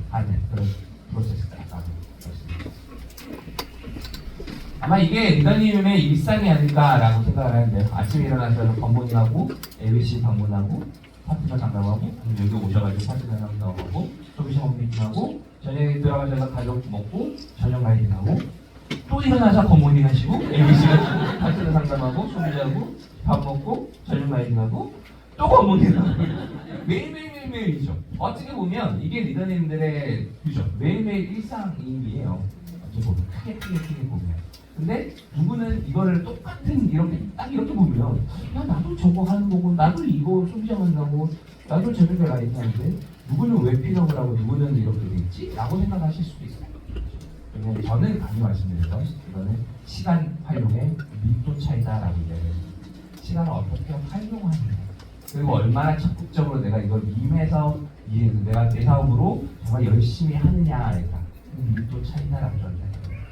하는 그런 프로세스가 있다고 그렇습니다. 아마 이게 리더님의 일상이 아닐까라고 생각을 하는데요. 아침에 일어나서 건모님하고 ABC 방문하고 파트너 상담하고 여기 오셔가지고 파트너 상담하고 소비자 미팅하고 저녁에 들어가셔서 가족 먹고 저녁 라이딩하고 또 또 일어나서 굿모닝 하시고 ABC 하시고 파트너 상담하고 소비자하고 밥 먹고 저녁 라이딩하고 또 굿모닝하고 매일매일이죠. 어떻게 보면 이게 리더님들의 그죠? 매일매일 일상이에요. 어떻게 보면 크게 보면. 근데 누구는 이거를 똑같은 이렇게 딱 이렇게 보면 야 나도 저거 하는 거고 나도 이거 소비자 만나고 나도 저녁에 라이딩 하는데 누구는 왜 픽업을 하고 누구는 이렇게 됐지? 라고 생각하실 수도 있어요. 왜냐면 저는 감히 말씀드려서 이거는 시간 활용의 밀도 차이다라고 이야기해요. 시간을 어떻게 활용하느냐 그리고 얼마나 적극적으로 내가 이걸 임해서 내가 내 사업으로 정말 열심히 하느냐가 밀도 차이다라고 저는 생각해요.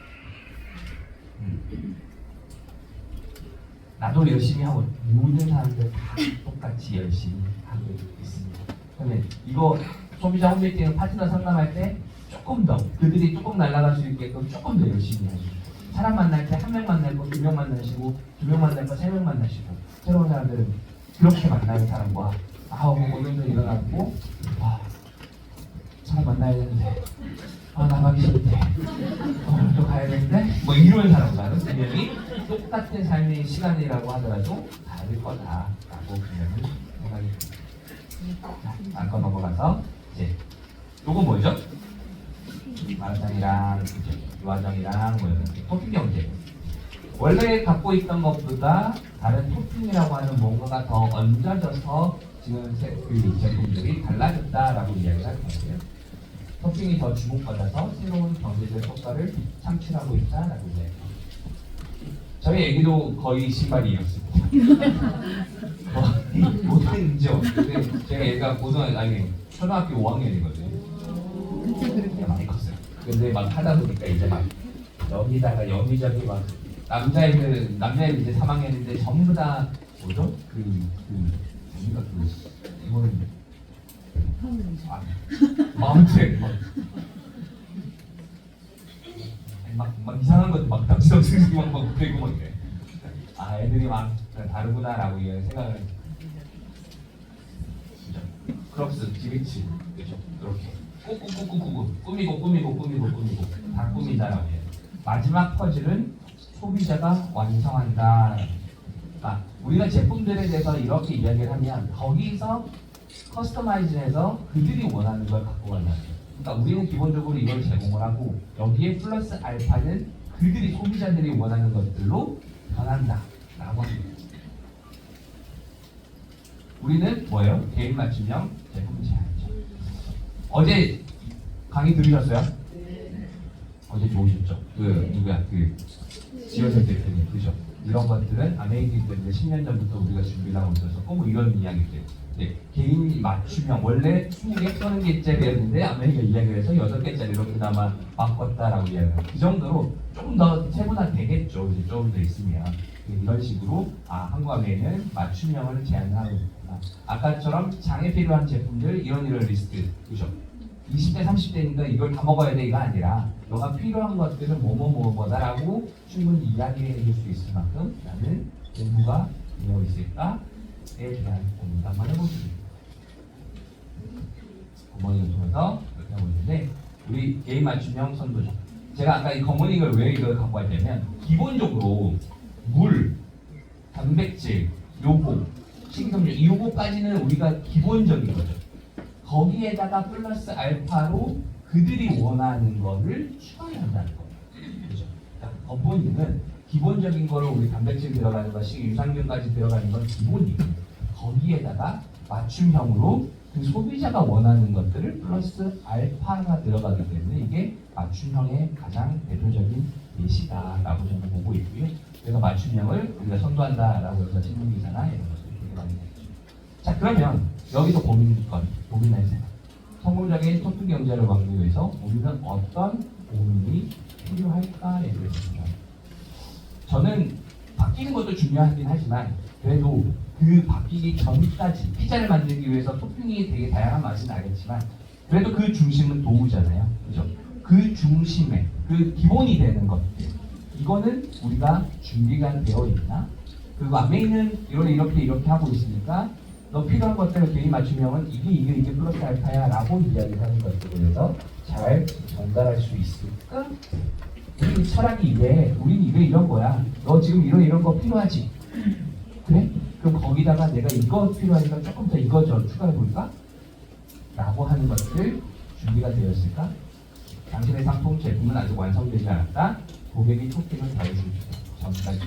나도 열심히 하고 모든 사람들 다 똑같이 열심히 하고 있습니다. 그러면 이거 소비자 홈페이지는 파트너 상담할 때 조금 더 그들이 조금 날아갈 수 있게끔 조금 더 열심히 하시고 사람 만날 때 한 명 만날 거 두 명 만나시고 두 명 만날 거 세 명 만나시고 새로운 사람들은 그렇게 만나는 사람과 오늘도 일어났고 사람 만나야 되는데 나가기 싫은데 오늘 또 가야 되는데 뭐 이런 사람과는 분명히 똑같은 삶의 시간이라고 하더라도 다를 거다라고 분명히 생각이 듭니다. 안건 넘어가서 이제 요거 뭐죠? 마라탕이랑 유화정이랑 뭐 이런 토핑 경제 원래 갖고 있던 것보다 다른 토핑이라고 하는 뭔가가 더 얹어져서 지금 그 제품들이 달라졌다라고 이야기를 할 거예요. 토핑이 더 주목받아서 새로운 경제적 효과를 창출하고 있다라고 이야기합니다. 저희 애기도 거의 신발이었습니다. 모든 죠. 근데 제가 얘가 초등학교 5학년이거든요. 그렇게 많이 컸어요. 근데 막 하다 보니까 이제 막 여기다가 여기저기 막 남자애들 이제 3학년인데 전부 다 뭐죠? 이거는 아무튼 막 이상한 것도 막 닥치덕스기 막 그리고 막 이래. 애들이 막 다르구나라고 생각을. 크롭스, 지그치, 그렇죠? 이렇게 꾸미고 다 꾸미다라고 해요. 마지막 퍼즐은 소비자가 완성한다. 우리가 제품들에 대해서 이렇게 이야기를 하면 거기서 커스터마이즈해서 그들이 원하는 걸 갖고 간다. 그러니까 우리는 기본적으로 이걸 제공을 하고 여기에 플러스 알파는 그들이 소비자들이 원하는 것들로 변한다라고 합니다. 우리는 뭐예요? 개인 맞춤형 제품 제안이죠. 어제 강의 들으셨어요? 네. 어제 좋으셨죠? 지효석 대표님 그죠? 이런 것들은 아메이징 때문에 10년 전부터 우리가 준비를 하고 있었고 뭐 이런 이야기들. 네, 개인 맞춤형 원래 20개 또는 개짜리였는데 아메리카 이야기를 해서 6개짜리로 그나마 바꿨다라고 이야기해요. 그 정도로 조금 더 세분화 되겠죠. 이제 조금 더 있으면 이런 식으로 한국아메이는 맞춤형을 제안하고 있구나. 아까처럼 장에 필요한 제품들 이런 리스트 그죠? 20대 30대니까 이걸 다 먹어야 돼 이거 아니라 너가 필요한 것들은 뭐다라고 충분히 이야기해 줄 수 있을 만큼 나는 공부가 되어 있을까에 대한 고민을 한번 해보겠습니다. 굿모닝을 통해서 이렇게 하고 있는데 우리 개인 맞춤형 선도죠. 제가 아까 이 굿모닝을 왜 이걸 갖고 왔냐면 기본적으로 물, 단백질, 요거, 식이섬유 요거까지는 우리가 기본적인 거죠. 거기에다가 플러스 알파로 그들이 원하는 거를 추가해야 한다는 거예요. 그죠? 겉보기는 기본적인 거를 우리 단백질 들어가는 것이 유산균까지 들어가는 건 기본이고 거기에다가 맞춤형으로 그 소비자가 원하는 것들을 플러스 알파가 들어가기 때문에 이게 맞춤형의 가장 대표적인 예시다라고 저는 보고 있고요. 그래서 맞춤형을 우리가 선도한다라고 해서 신문기사나 이런 것들이 되게 많이 나오죠. 자 그러면 여기서 고민할 생각. 성공적인 토픽 경제를 막기 위해서 우리는 어떤 고민이 필요할까에 대해서 저는 바뀌는 것도 중요하긴 하지만 그래도 그 바뀌기 전까지 피자를 만들기 위해서 토핑이 되게 다양한 맛이 나겠지만 그래도 그 중심은 도우잖아요. 그죠? 그 중심에 그 기본이 되는 것들 이거는 우리가 준비가 되어 있나? 그리고 아메이는 이렇게 하고 있으니까 너 필요한 것들을 개인 맞춤형은 이게 플러스 알파야 라고 이야기하는 것들에 대해서 잘 전달할 수 있을까? 우리 철학이 이래. 우린 이래 이런 거야. 너 지금 이런 거 필요하지? 그래? 그럼 거기다가 내가 이거 필요하니까 조금 더 이거 추가해 볼까? 라고 하는 것들 준비가 되었을까? 당신의 상품 제품은 아직 완성되지 않았다. 고객이 토픽을 다해줍니다. 전까지.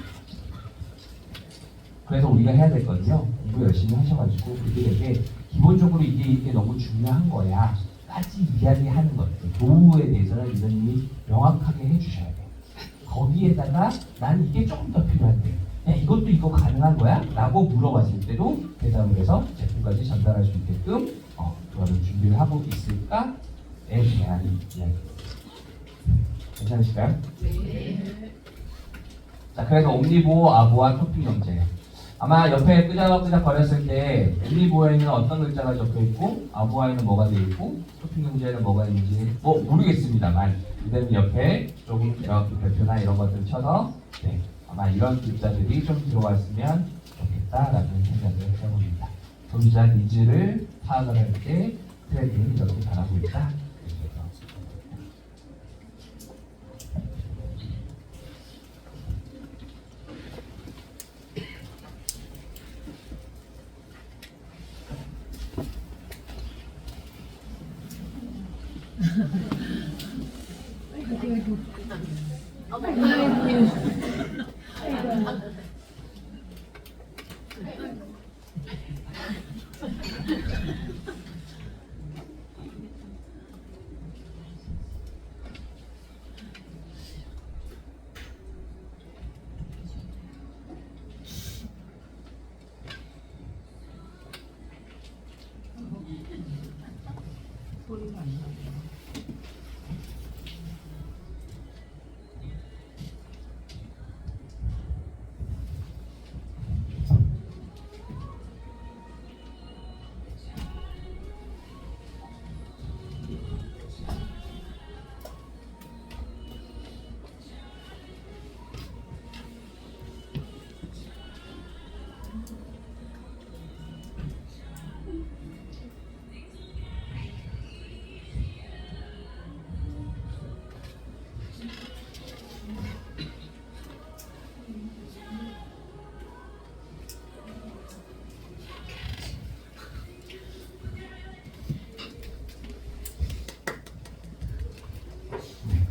그래서 우리가 해야 될 거는요. 공부 열심히 하셔가지고 그들에게 기본적으로 이게 너무 중요한 거야. 까지 이야기하는 것들. 노후에 대해서는 이사님이 명확하게 해주셔야 돼. 거기에다가 난 이게 조금 더 필요한데 야, 이것도 이거 가능한 거야? 라고 물어봤을 때도 대답을 해서 제품까지 전달할 수 있게끔 그거를 준비를 하고 있을까에 대한 이야기. 괜찮으실까요? 네. 자, 그래서 옴니보, 아보와 토픽 영재. 아마 옆에 끄적끄적 거렸을 때 옴니보에는 어떤 글자가 적혀 있고 아보아에는 뭐가 되어 있고 토픽 영재에는 뭐가 있는지 모르겠습니다만 이들은 옆에 조금 이렇게 별표나 이런 것들을 쳐서 네, 아마 이런 글자들이 좀 들어갔으면 좋겠다라는 생각을 해봅니다. 소비자 니즈를 파악을 할 때 트렌드는 이렇게 변하고 있다. 소리가 안 나요.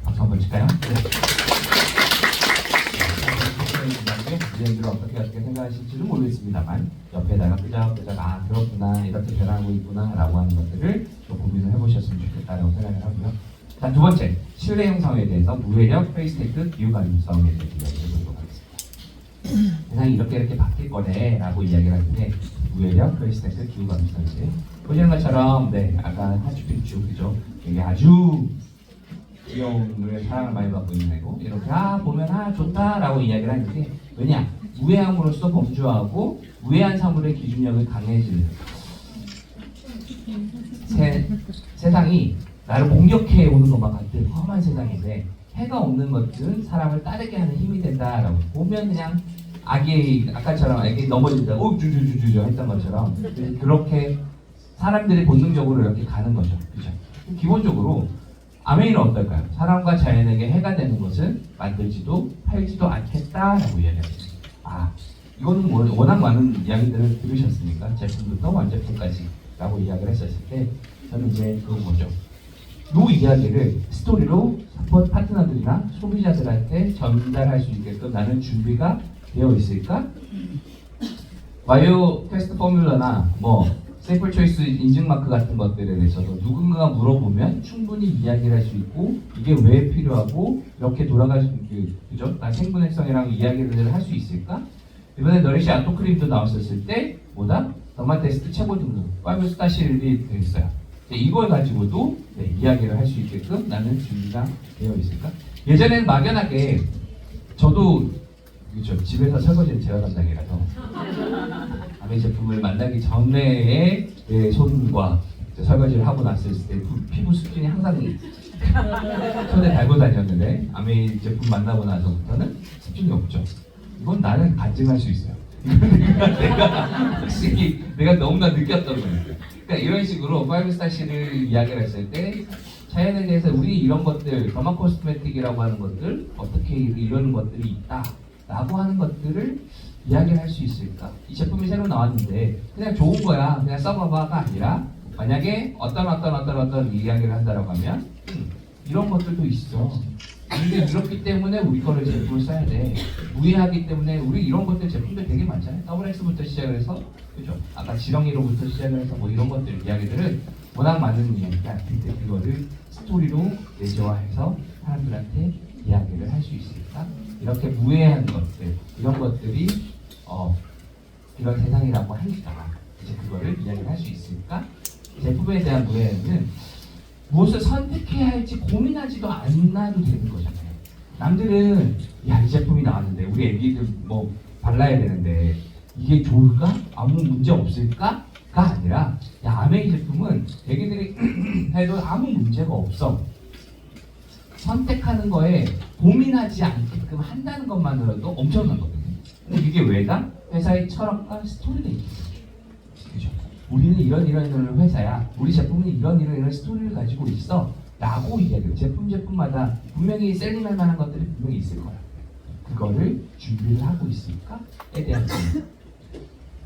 박수 한번 칠까요? 이야기를 어떻게 생각하실지는 모르겠습니다만 옆에다가 끄적끄적 그렇구나 이렇게 변하고 있구나 라고 하는 것들을 좀 고민을 해보셨으면 좋겠다라고 생각을 하고요. 자, 두 번째 신뢰 형성에 대해서 무회력, 페이스테크, 기후 가능성에 대해서 이야기를 해보도록 하겠습니다. 세상이 이렇게 바뀔 거네 라고 이야기를 하는데 무회력, 페이스테크, 기후 가능성인데 보시는 것처럼 네 아까 하츄픽추 그죠? 이게 아주 귀여운 사랑을 많이 받고 있는 애고 이렇게 보면 좋다라고 이야기를 하는데 왜냐? 무해함으로써 범주하고 무해한 사물의 기준력을 강해지는 세상이 나를 공격해 오는 것만 같은 험한 세상인데 해가 없는 것들은 사람을 따르게 하는 힘이 된다라고 보면 그냥 아까처럼 애기 넘어진다 주주주주 했던 것처럼 그렇게 사람들이 본능적으로 이렇게 가는 거죠. 그죠? 기본적으로 아메이는 어떨까요? 사람과 자연에게 해가 되는 것은 만들지도 팔지도 않겠다라고 이야기합니다. 이거는 워낙 많은 이야기들을 들으셨으니까 제품부터 완제품까지 라고 이야기를 했었을 때 저는 이제 그건 뭐죠? 이 이야기를 스토리로 파트너들이나 소비자들한테 전달할 수 있게끔 나는 준비가 되어 있을까? 바이오 테스트 포뮬러나 샘플 초이스 인증마크 같은 것들에 대해서도 누군가가 물어보면 충분히 이야기를 할 수 있고 이게 왜 필요하고 이렇게 돌아갈 수 그죠? 생분해성이랑 이야기를 할 수 있을까? 이번에 너리시 아토크림도 나왔었을 때 더마 테스트 최고 등급 5스타실이 있어요. 이걸 가지고도 이야기를 할 수 있게끔 나는 준비가 되어 있을까? 예전에는 막연하게 저도 그렇죠. 집에서 설거지는 제가 담당이라서 아메 제품을 만나기 전에 내 손과 설거지를 하고 났을 때 피부 수준이 항상 손에 달고 다녔는데 아메 제품 만나고 나서부터는 수준이 없죠. 이건 나는 간증할 수 있어요. 내가 확실히 내가 너무나 느꼈던 거예요. 그러니까 이런 식으로 5스타 C를 이야기를 했을 때 자연에 대해서 우리 이런 것들, 더마 코스메틱이라고 하는 것들, 어떻게 이런 것들이 있다라고 하는 것들을 이야기를 할 수 있을까? 이 제품이 새로 나왔는데 그냥 좋은 거야, 그냥 써봐봐가 아니라 만약에 어떤 이야기를 한다라고 하면 이런 것들도 있어. 근데 이렇기 때문에 우리 거를 제품을 써야 돼. 무해하기 때문에 우리 이런 것들 제품들 되게 많잖아요. WX부터 시작을 해서 그죠? 아까 지렁이로부터 시작을 해서 뭐 이런 것들 이야기들은 워낙 많은 이야기가 근데 그거를 스토리로 내재화해서 사람들한테 이야기를 할 수 있을까? 이렇게 무해한 것들 이런 것들이 이런 세상이라고 하니까 이제 그거를 이야기를 할 수 있을까? 제품에 대한 무해는 무엇을 선택해야 할지 고민하지도 않아도 되는 거잖아요. 남들은 야, 이 제품이 나왔는데 우리 애기들 뭐 발라야 되는데 이게 좋을까? 아무 문제 없을까? 가 아니라 야, 아메이 제품은 애기들이 해도 아무 문제가 없어. 선택하는 거에 고민하지 않게끔 한다는 것만으로도 엄청난 거거든요. 근데 이게 왜다? 회사의 철학과 스토리가 있기 때문에. 그죠? 우리는 이런 회사야. 우리 제품은 이런 스토리를 가지고 있어. 라고 이야기를 제품마다 분명히 셀링할 만한 것들이 분명히 있을 거야. 그거를 준비를 하고 있을까에 대한 고민.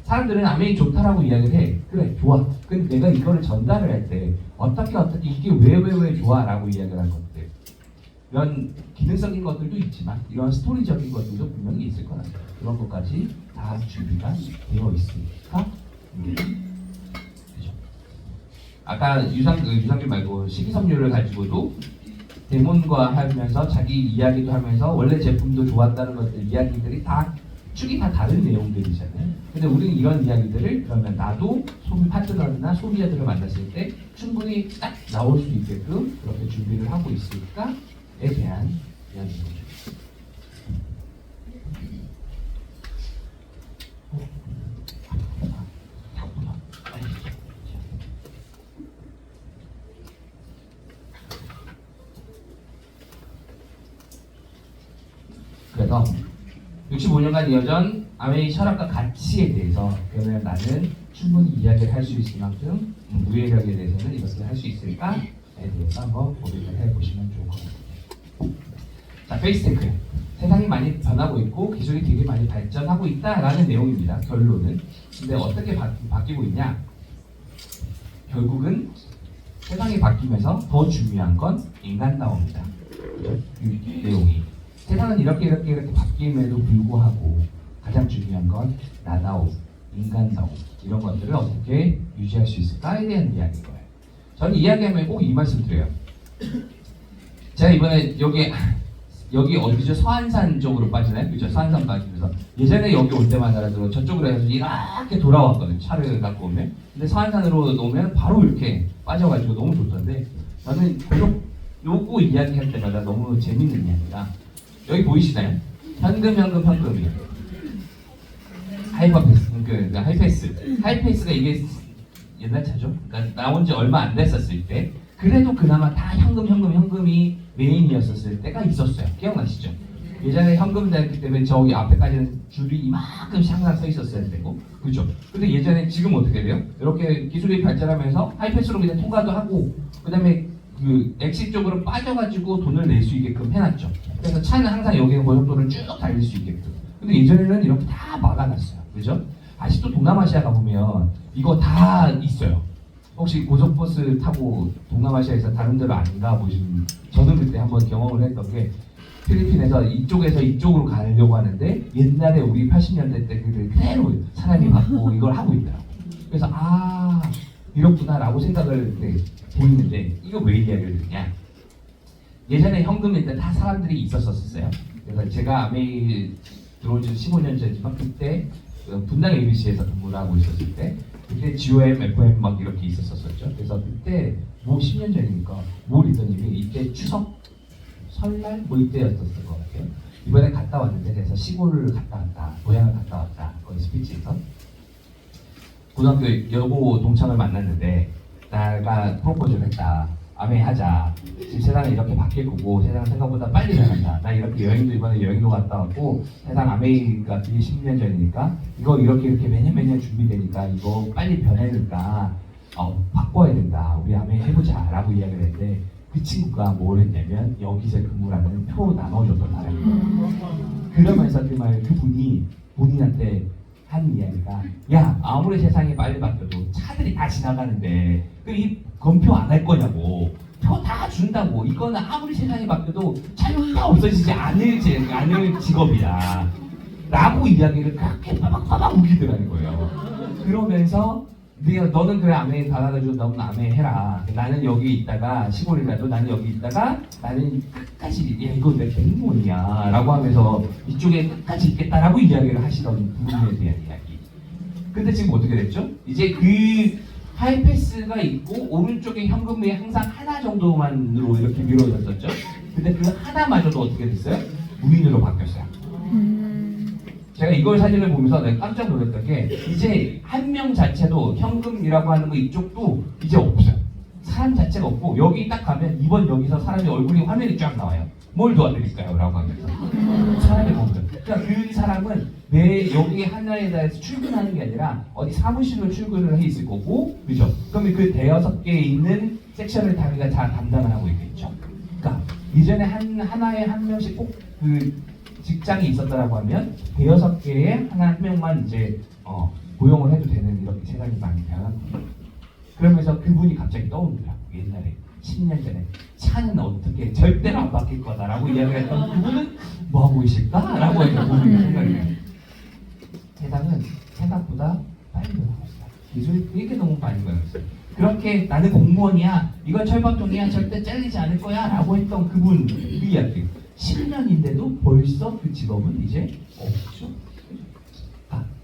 사람들은 아메이 좋다라고 이야기를 해. 그래, 좋아. 근데 내가 이거를 전달을 할 때 어떻게 이게 왜 좋아라고 이야기를 할 것들. 이런 기능적인 것들도 있지만 이런 스토리적인 것들도 분명히 있을 거라. 그런 것까지 다 준비가 되어 있으니까. 그죠? 아까 유산균 말고 식이섬유를 가지고도 데몬과 하면서 자기 이야기도 하면서 원래 제품도 좋았다는 것들 이야기들이 다 축이 다 다른 내용들이잖아요. 근데 우리는 이런 이야기들을 그러면 나도 파트너나 소비자들을 만났을 때 충분히 딱 나올 수 있게끔 그렇게 준비를 하고 있을까에 대한 이야기입니다. 그래서 65년간 이어진 아메이 철학과 가치에 대해서 그러면 나는 충분히 이야기를 할 수 있을 만큼 무예력에 대해서는 이것을 할 수 있을까에 대해서 한번 고민을 해보시면 좋을 것 같아요. 자, 페이스테크. 세상이 많이 변하고 있고 기술이 되게 많이 발전하고 있다라는 내용입니다. 결론은. 근데 어떻게 바뀌고 있냐? 결국은 세상이 바뀌면서 더 중요한 건 인간다움이다. 이 내용이. 세상은 이렇게 바뀜에도 불구하고 가장 중요한 건 나다움, 인간다움 이런 것들을 어떻게 유지할 수 있을까에 대한 이야기인 거예요. 저는 이야기하면 꼭 이 말씀 드려요. 제가 이번에 여기 어디죠? 서안산 쪽으로 빠지나요? 그죠? 서안산 빠지면서 예전에 여기 올 때마다라도 저쪽으로 해서 이렇게 돌아왔거든요. 차를 갖고 오면. 근데 서안산으로 오면 바로 이렇게 빠져가지고 너무 좋던데 저는 요거 이야기할 때마다 너무 재밌는 이야기라 여기 보이시나요? 현금이요. 하이패스가 이게 옛날 차죠. 그러니까 나온 지 얼마 안 됐었을 때 그래도 그나마 다 현금이 메인이었었을 때가 있었어요. 기억나시죠? 예전에 현금 됐기 때문에 저기 앞에까지는 줄이 이만큼씩 항상 서 있었어야 되고, 그죠? 근데 예전에 지금 어떻게 돼요? 이렇게 기술이 발전하면서 하이패스로 그냥 통과도 하고, 그다음에 그 엑시 쪽으로 빠져가지고 돈을 낼 수 있게끔 해놨죠. 그래서 차는 항상 여기에 고속도로를 쭉 달릴 수 있게끔. 근데 예전에는 이렇게 다 막아놨어요. 그죠? 아직도 동남아시아 가보면 이거 다 있어요. 혹시 고속버스 타고 동남아시아에서 다른 데로 안 가보신, 저는 그때 한번 경험을 했던 게 필리핀에서 이쪽에서 이쪽으로 가려고 하는데 옛날에 우리 80년대 때 그대로 사람이 받고 이걸 하고 있더라고요. 그래서 이렇구나라고 생각을 보이는데 이거 왜 이야기를 듣냐? 예전에 현금일 때 다 사람들이 있었어요. 그래서 제가 아메이 들어온 지 15년 전이지만 그때 분당 ABC에서 근무를 하고 있었을 때 그때 GOM, FM 막 이렇게 있었었죠. 그래서 그때 뭐 10년 전이니까 뭐 리더님이 이때 추석 설날 뭐 이때였었을 것 같아요. 이번에 갔다 왔는데 그래서 시골을 갔다 왔다, 고향을 갔다 왔다. 거기 스피치에서 고등학교 여고 동창을 만났는데 내가 프로포즈를 했다. 아메이 하자. 지금 세상이 이렇게 바뀔 거고 세상은 생각보다 빨리 변한다. 나 이렇게 이번에 여행도 갔다 왔고 세상 아메이가 그게 10년 전이니까 이거 이렇게 매년 준비되니까 이거 빨리 변하니까 바꿔야 된다. 우리 아메이 해보자 라고 이야기를 했는데 그 친구가 뭘 했냐면 여기서 근무라는 표 나눠줬던 사람이에요. 그러면서 그분이 본인한테 한 이야기가, 야, 아무리 세상이 빨리 바뀌어도 차들이 다 지나가는데 이 검표 안 할 거냐고. 표 다 준다고. 이거는 아무리 세상이 바뀌어도 차는 다 없어지지 않을 직업이야 라고 이야기를 그렇게 빠박빠박 우기더라는 거예요. 그러면서 너는 그래 아메 받아가지고 너는 아메 해라. 나는 여기 있다가 시골이라도 나는 여기 있다가 나는 끝까지 야 이거 내 백문이야 라고 하면서 이쪽에 끝까지 있겠다라고 이야기를 하시던 부분에 대한 이야기. 근데 지금 어떻게 됐죠? 이제 그 하이패스가 있고 오른쪽에 현금이 항상 하나 정도만으로 이렇게 미뤄졌었죠. 근데 그 하나마저도 어떻게 됐어요? 무인으로 바뀌었어요. 제가 이걸 사진을 보면서 내가 깜짝 놀랐던 게 이제 한 명 자체도 현금이라고 하는 거 이쪽도 이제 없어요. 사람 자체가 없고 여기 딱 가면 이번 여기서 사람이 얼굴이 화면이 쫙 나와요. 뭘 도와드릴까요? 라고 하면서 사람이 보면 그러니까 그 사람은 매 여기 하나에 대해서 출근하는 게 아니라 어디 사무실로 출근을 해 있을 거고 그죠? 그러면 그 대여섯 개에 있는 섹션을 자기가 다 담당을 하고 있겠죠. 그러니까 이전에 하나에 한 명씩 꼭 그 직장이 있었다라고 하면 대여섯 개에 한 명만 이제 고용을 해도 되는 이렇게 세상이 많이 변한 거예요. 그러면서 그분이 갑자기 떠오르더라고. 옛날에 10년 전에 차는 어떻게 절대로 안 바뀔 거다라고 이야기했던 그분은 뭐 하고 계실까라고 해서 본인이 생각이 나요. 세상은 생각보다 빨리 변하고 있어요. 기술이 되게 너무 많이 변했어요. 그렇게 나는 공무원이야, 이건 철밥통이야, 절대 잘리지 않을 거야 라고 했던 그분 그 이야기 10년인데도 벌써 그 직업은 이제 없죠.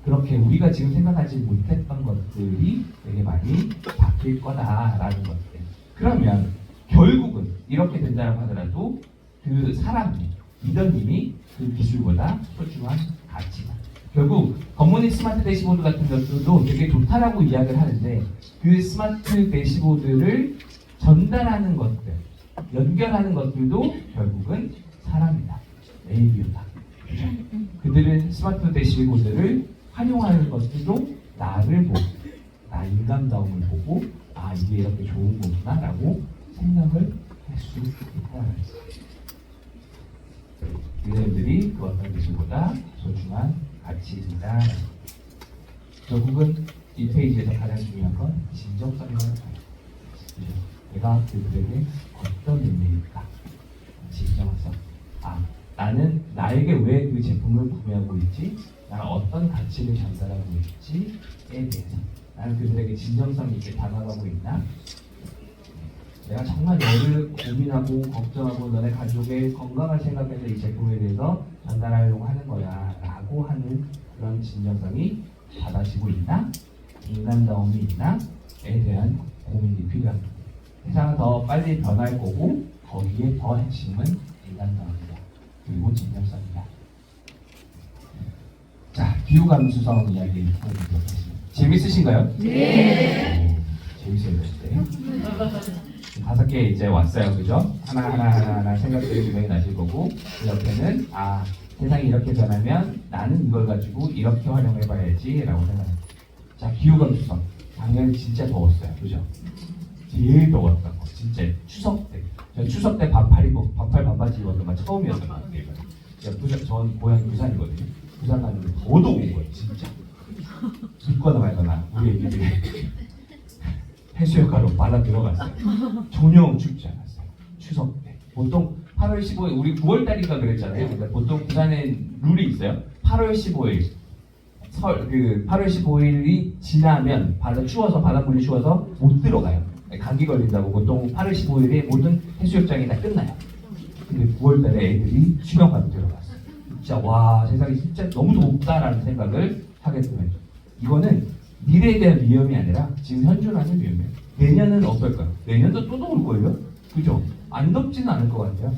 그렇게 우리가 지금 생각하지 못했던 것들이 되게 많이 바뀔 거다라는 것들. 그러면 결국은 이렇게 된다고 하더라도 그 사람이 리더님이 그 기술보다 소중한 가치다. 결국 굿모닝 스마트 대시보드 같은 것들도 되게 좋다라고 이야기를 하는데 그 스마트 대시보드를 전달하는 것들, 연결하는 것들도 결국은 사람이다. ABU다. 그들은 스마트 대시보드를 활용하는 것들도 나를 보고, 나 인간다움을 보고, 아 이게 이렇게 좋은 거구나 라고 생각을 할 수 있다는 거예요. 얘네들이 그 어떤 것보다 소중한 가치이다. 결국은 이 페이지에서 가장 중요한 건 진정성이라는 거예요. 내가 그들에게 어떤 의미일까? 진정성. 나는 나에게 왜 그 제품을 구매하고 있지? 나는 어떤 가치를 전달하고 있지에 대해서 나는 그들에게 진정성 있게 다가가고 있나? 내가 정말 너를 고민하고 걱정하고 너네 가족의 건강을 생각해서 이 제품에 대해서 전달하려고 하는 거야 라고 하는 그런 진정성이 받아지고 있나? 인간다움이 있나? 에 대한 고민이 필요합니다. 세상은 더 빨리 변할 거고 거기에 더 핵심은 인간다움이다. 그리고 진정성이다. 자, 기후감수성 이야기 해보도록 하겠습니다. 재밌으신가요? 네. 재밌어요, 네. 5개 이제 왔어요, 그죠? 하나 생각들이 분명히 나실 거고 그 옆에는 세상이 이렇게 변하면 나는 이걸 가지고 이렇게 활용해봐야지라고 생각합니다. 자, 기후감수성. 작년 진짜 더웠어요, 그죠? 제일 더웠던 거, 진짜 추석 때. 전 추석 때 반팔 반바지 입었던 건 처음이었던 것 같아요. 전 고향이 부산이거든요. 부산 갔는데 더 더운 거예요, 진짜. 믿거나 말거나 우리 애기들이 해수욕가로 바다 들어갔어요. 전혀 춥지 않았어요. 추석 때. 보통 8월 15일, 우리 9월달인가 그랬잖아요. 근데 보통 부산에 룰이 있어요. 8월 15일, 8월 15일이 지나면 추워서 바닷물이 추워서 못 들어가요. 감기 걸린다고 보통 8월 15일에 모든 해수욕장이 다 끝나요. 근데 9월달에 애들이 수영하러 들어갔어요. 진짜 와 세상이 진짜 너무 덥다라는 생각을 하게 되면 이거는 미래에 대한 위험이 아니라 지금 현존하는 위험이에요. 내년은 어떨까요? 내년도 또 더울 거예요? 그죠? 안 덥지는 않을 것 같아요.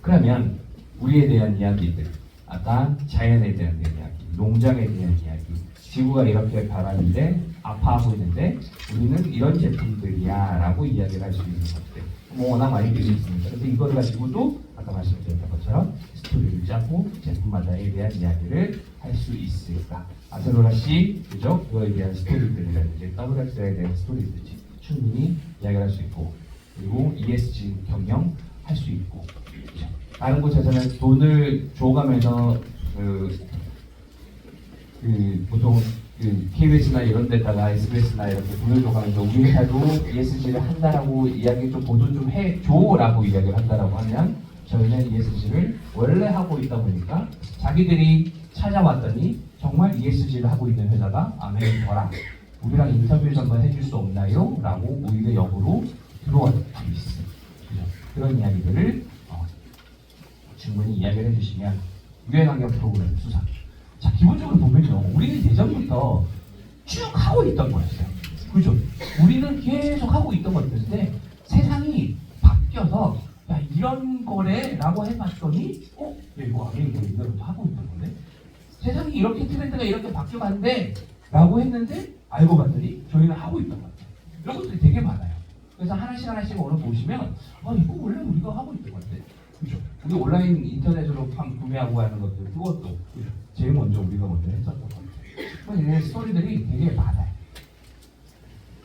그러면 우리에 대한 이야기들, 아까 자연에 대한 이야기, 농장에 대한 이야기, 지구가 이렇게 변하는데 아파하고 있는데 우리는 이런 제품들이야 라고 이야기를 할 수 있는 것들 워낙 많이 들이 있습니다. 그래서 이걸 가지고도 아까 말씀드렸던 것처럼 스토리를 짜고 제품마다에 대한 이야기를 할 수 있을까? 아세로라씨, 그죠? 그거에 대한 스토리들이라든지 WX에 대한 스토리들이 충분히 이야기를 할 수 있고 그리고 ESG 경영 할 수 있고, 그렇죠? 다른 곳에서는 돈을 줘가면서 보통 KBS나 이런 데다가 SBS나 이렇게 돈을 줘가면서 우리 회사도 ESG를 한다라고 이야기 좀 보도 좀 해줘라고 이야기를 한다라고 하면 저희는 ESG를 원래 하고 있다 보니까 자기들이 찾아왔더니 정말 ESG를 하고 있는 회사가 아메리카라 우리랑 인터뷰 좀 한번 해줄 수 없나요? 라고 오히려 역으로 들어왔고 있어요. 그런 이야기들을 충분히 이야기를 해주시면 유해환경 프로그램 수상. 자, 기본적으로 보면요, 우리는 예전부터 쭉 하고 있던 거였어요. 그죠? 우리는 계속 하고 있던 것들인데 세상이 바뀌어서 야 이런 거래라고 해봤더니 야, 이거 아메리카 이대로 하고 있던 건데 세상이 이렇게 트렌드가 이렇게 바뀌어간대 라고 했는데 알고 봤더니 저희는 하고 있던 것 같아요. 이런 것들이 되게 많아요. 그래서 하나씩 오늘 보시면 이거 원래 우리가 하고 있던 건데 그죠? 우리 온라인 인터넷으로 구매하고 하는 것들 그것도 그죠? 제일 먼저 우리가 먼저 했었던 것 같아요. 이런 스토리들이 되게 많아요.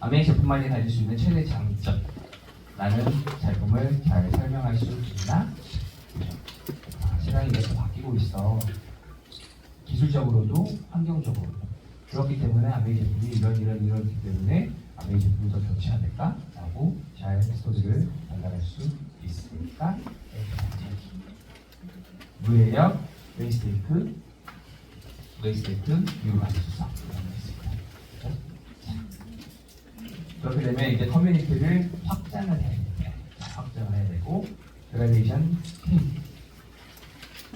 아메이 제품만이 가질 수 있는 최대 장점 나는 제품을 잘 설명할 수 있나? 그죠? 세상이 이렇게 바뀌고 있어. 기술적으로도 환경적으로도 그렇기 때문에 아메이 제품이 이렇기 때문에 아메이 제품이 더 좋지 않을까? 라고 잘 스토리를 전달할 수 있으니까 무해력, 웨이스테이크, 미국 안수사 그렇게 되면 이제 커뮤니티를 확장을 해야 돼요. 확장을 해야 되고 그라데이션 K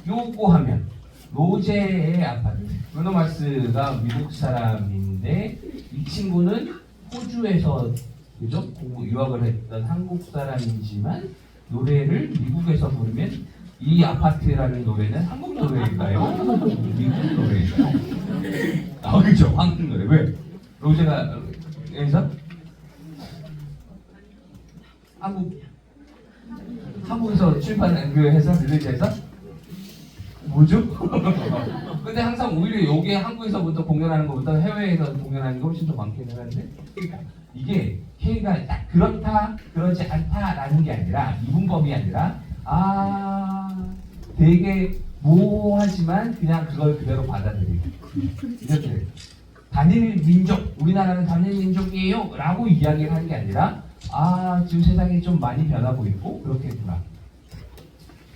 요거 하면 로제의 아파트 브루노 마스가 미국 사람인데 이 친구는 호주에서 그죠? 유학을 했던 한국 사람이지만 노래를 미국에서 부르면 이 아파트라는 노래는 한국 노래인가요? 미국 노래인가요? 그죠? 한국 노래. 왜? 로제가 여기서 한국에서 출판한 그 회사 릴리즈에서 뭐죠? 근데 항상 오히려 요게 한국에서부터 공연하는 것보다 해외에서 공연하는 게 훨씬 더 많기는 한데 그러니까 이게 K가 딱 그렇다 그렇지 않다라는 게 아니라 이분법이 아니라 되게 모호하지만 그냥 그걸 그대로 받아들이고 이렇게 단일 민족 우리나라는 단일 민족이에요 라고 이야기를 하는 게 아니라 지금 세상이 좀 많이 변하고 있고 그렇겠구나.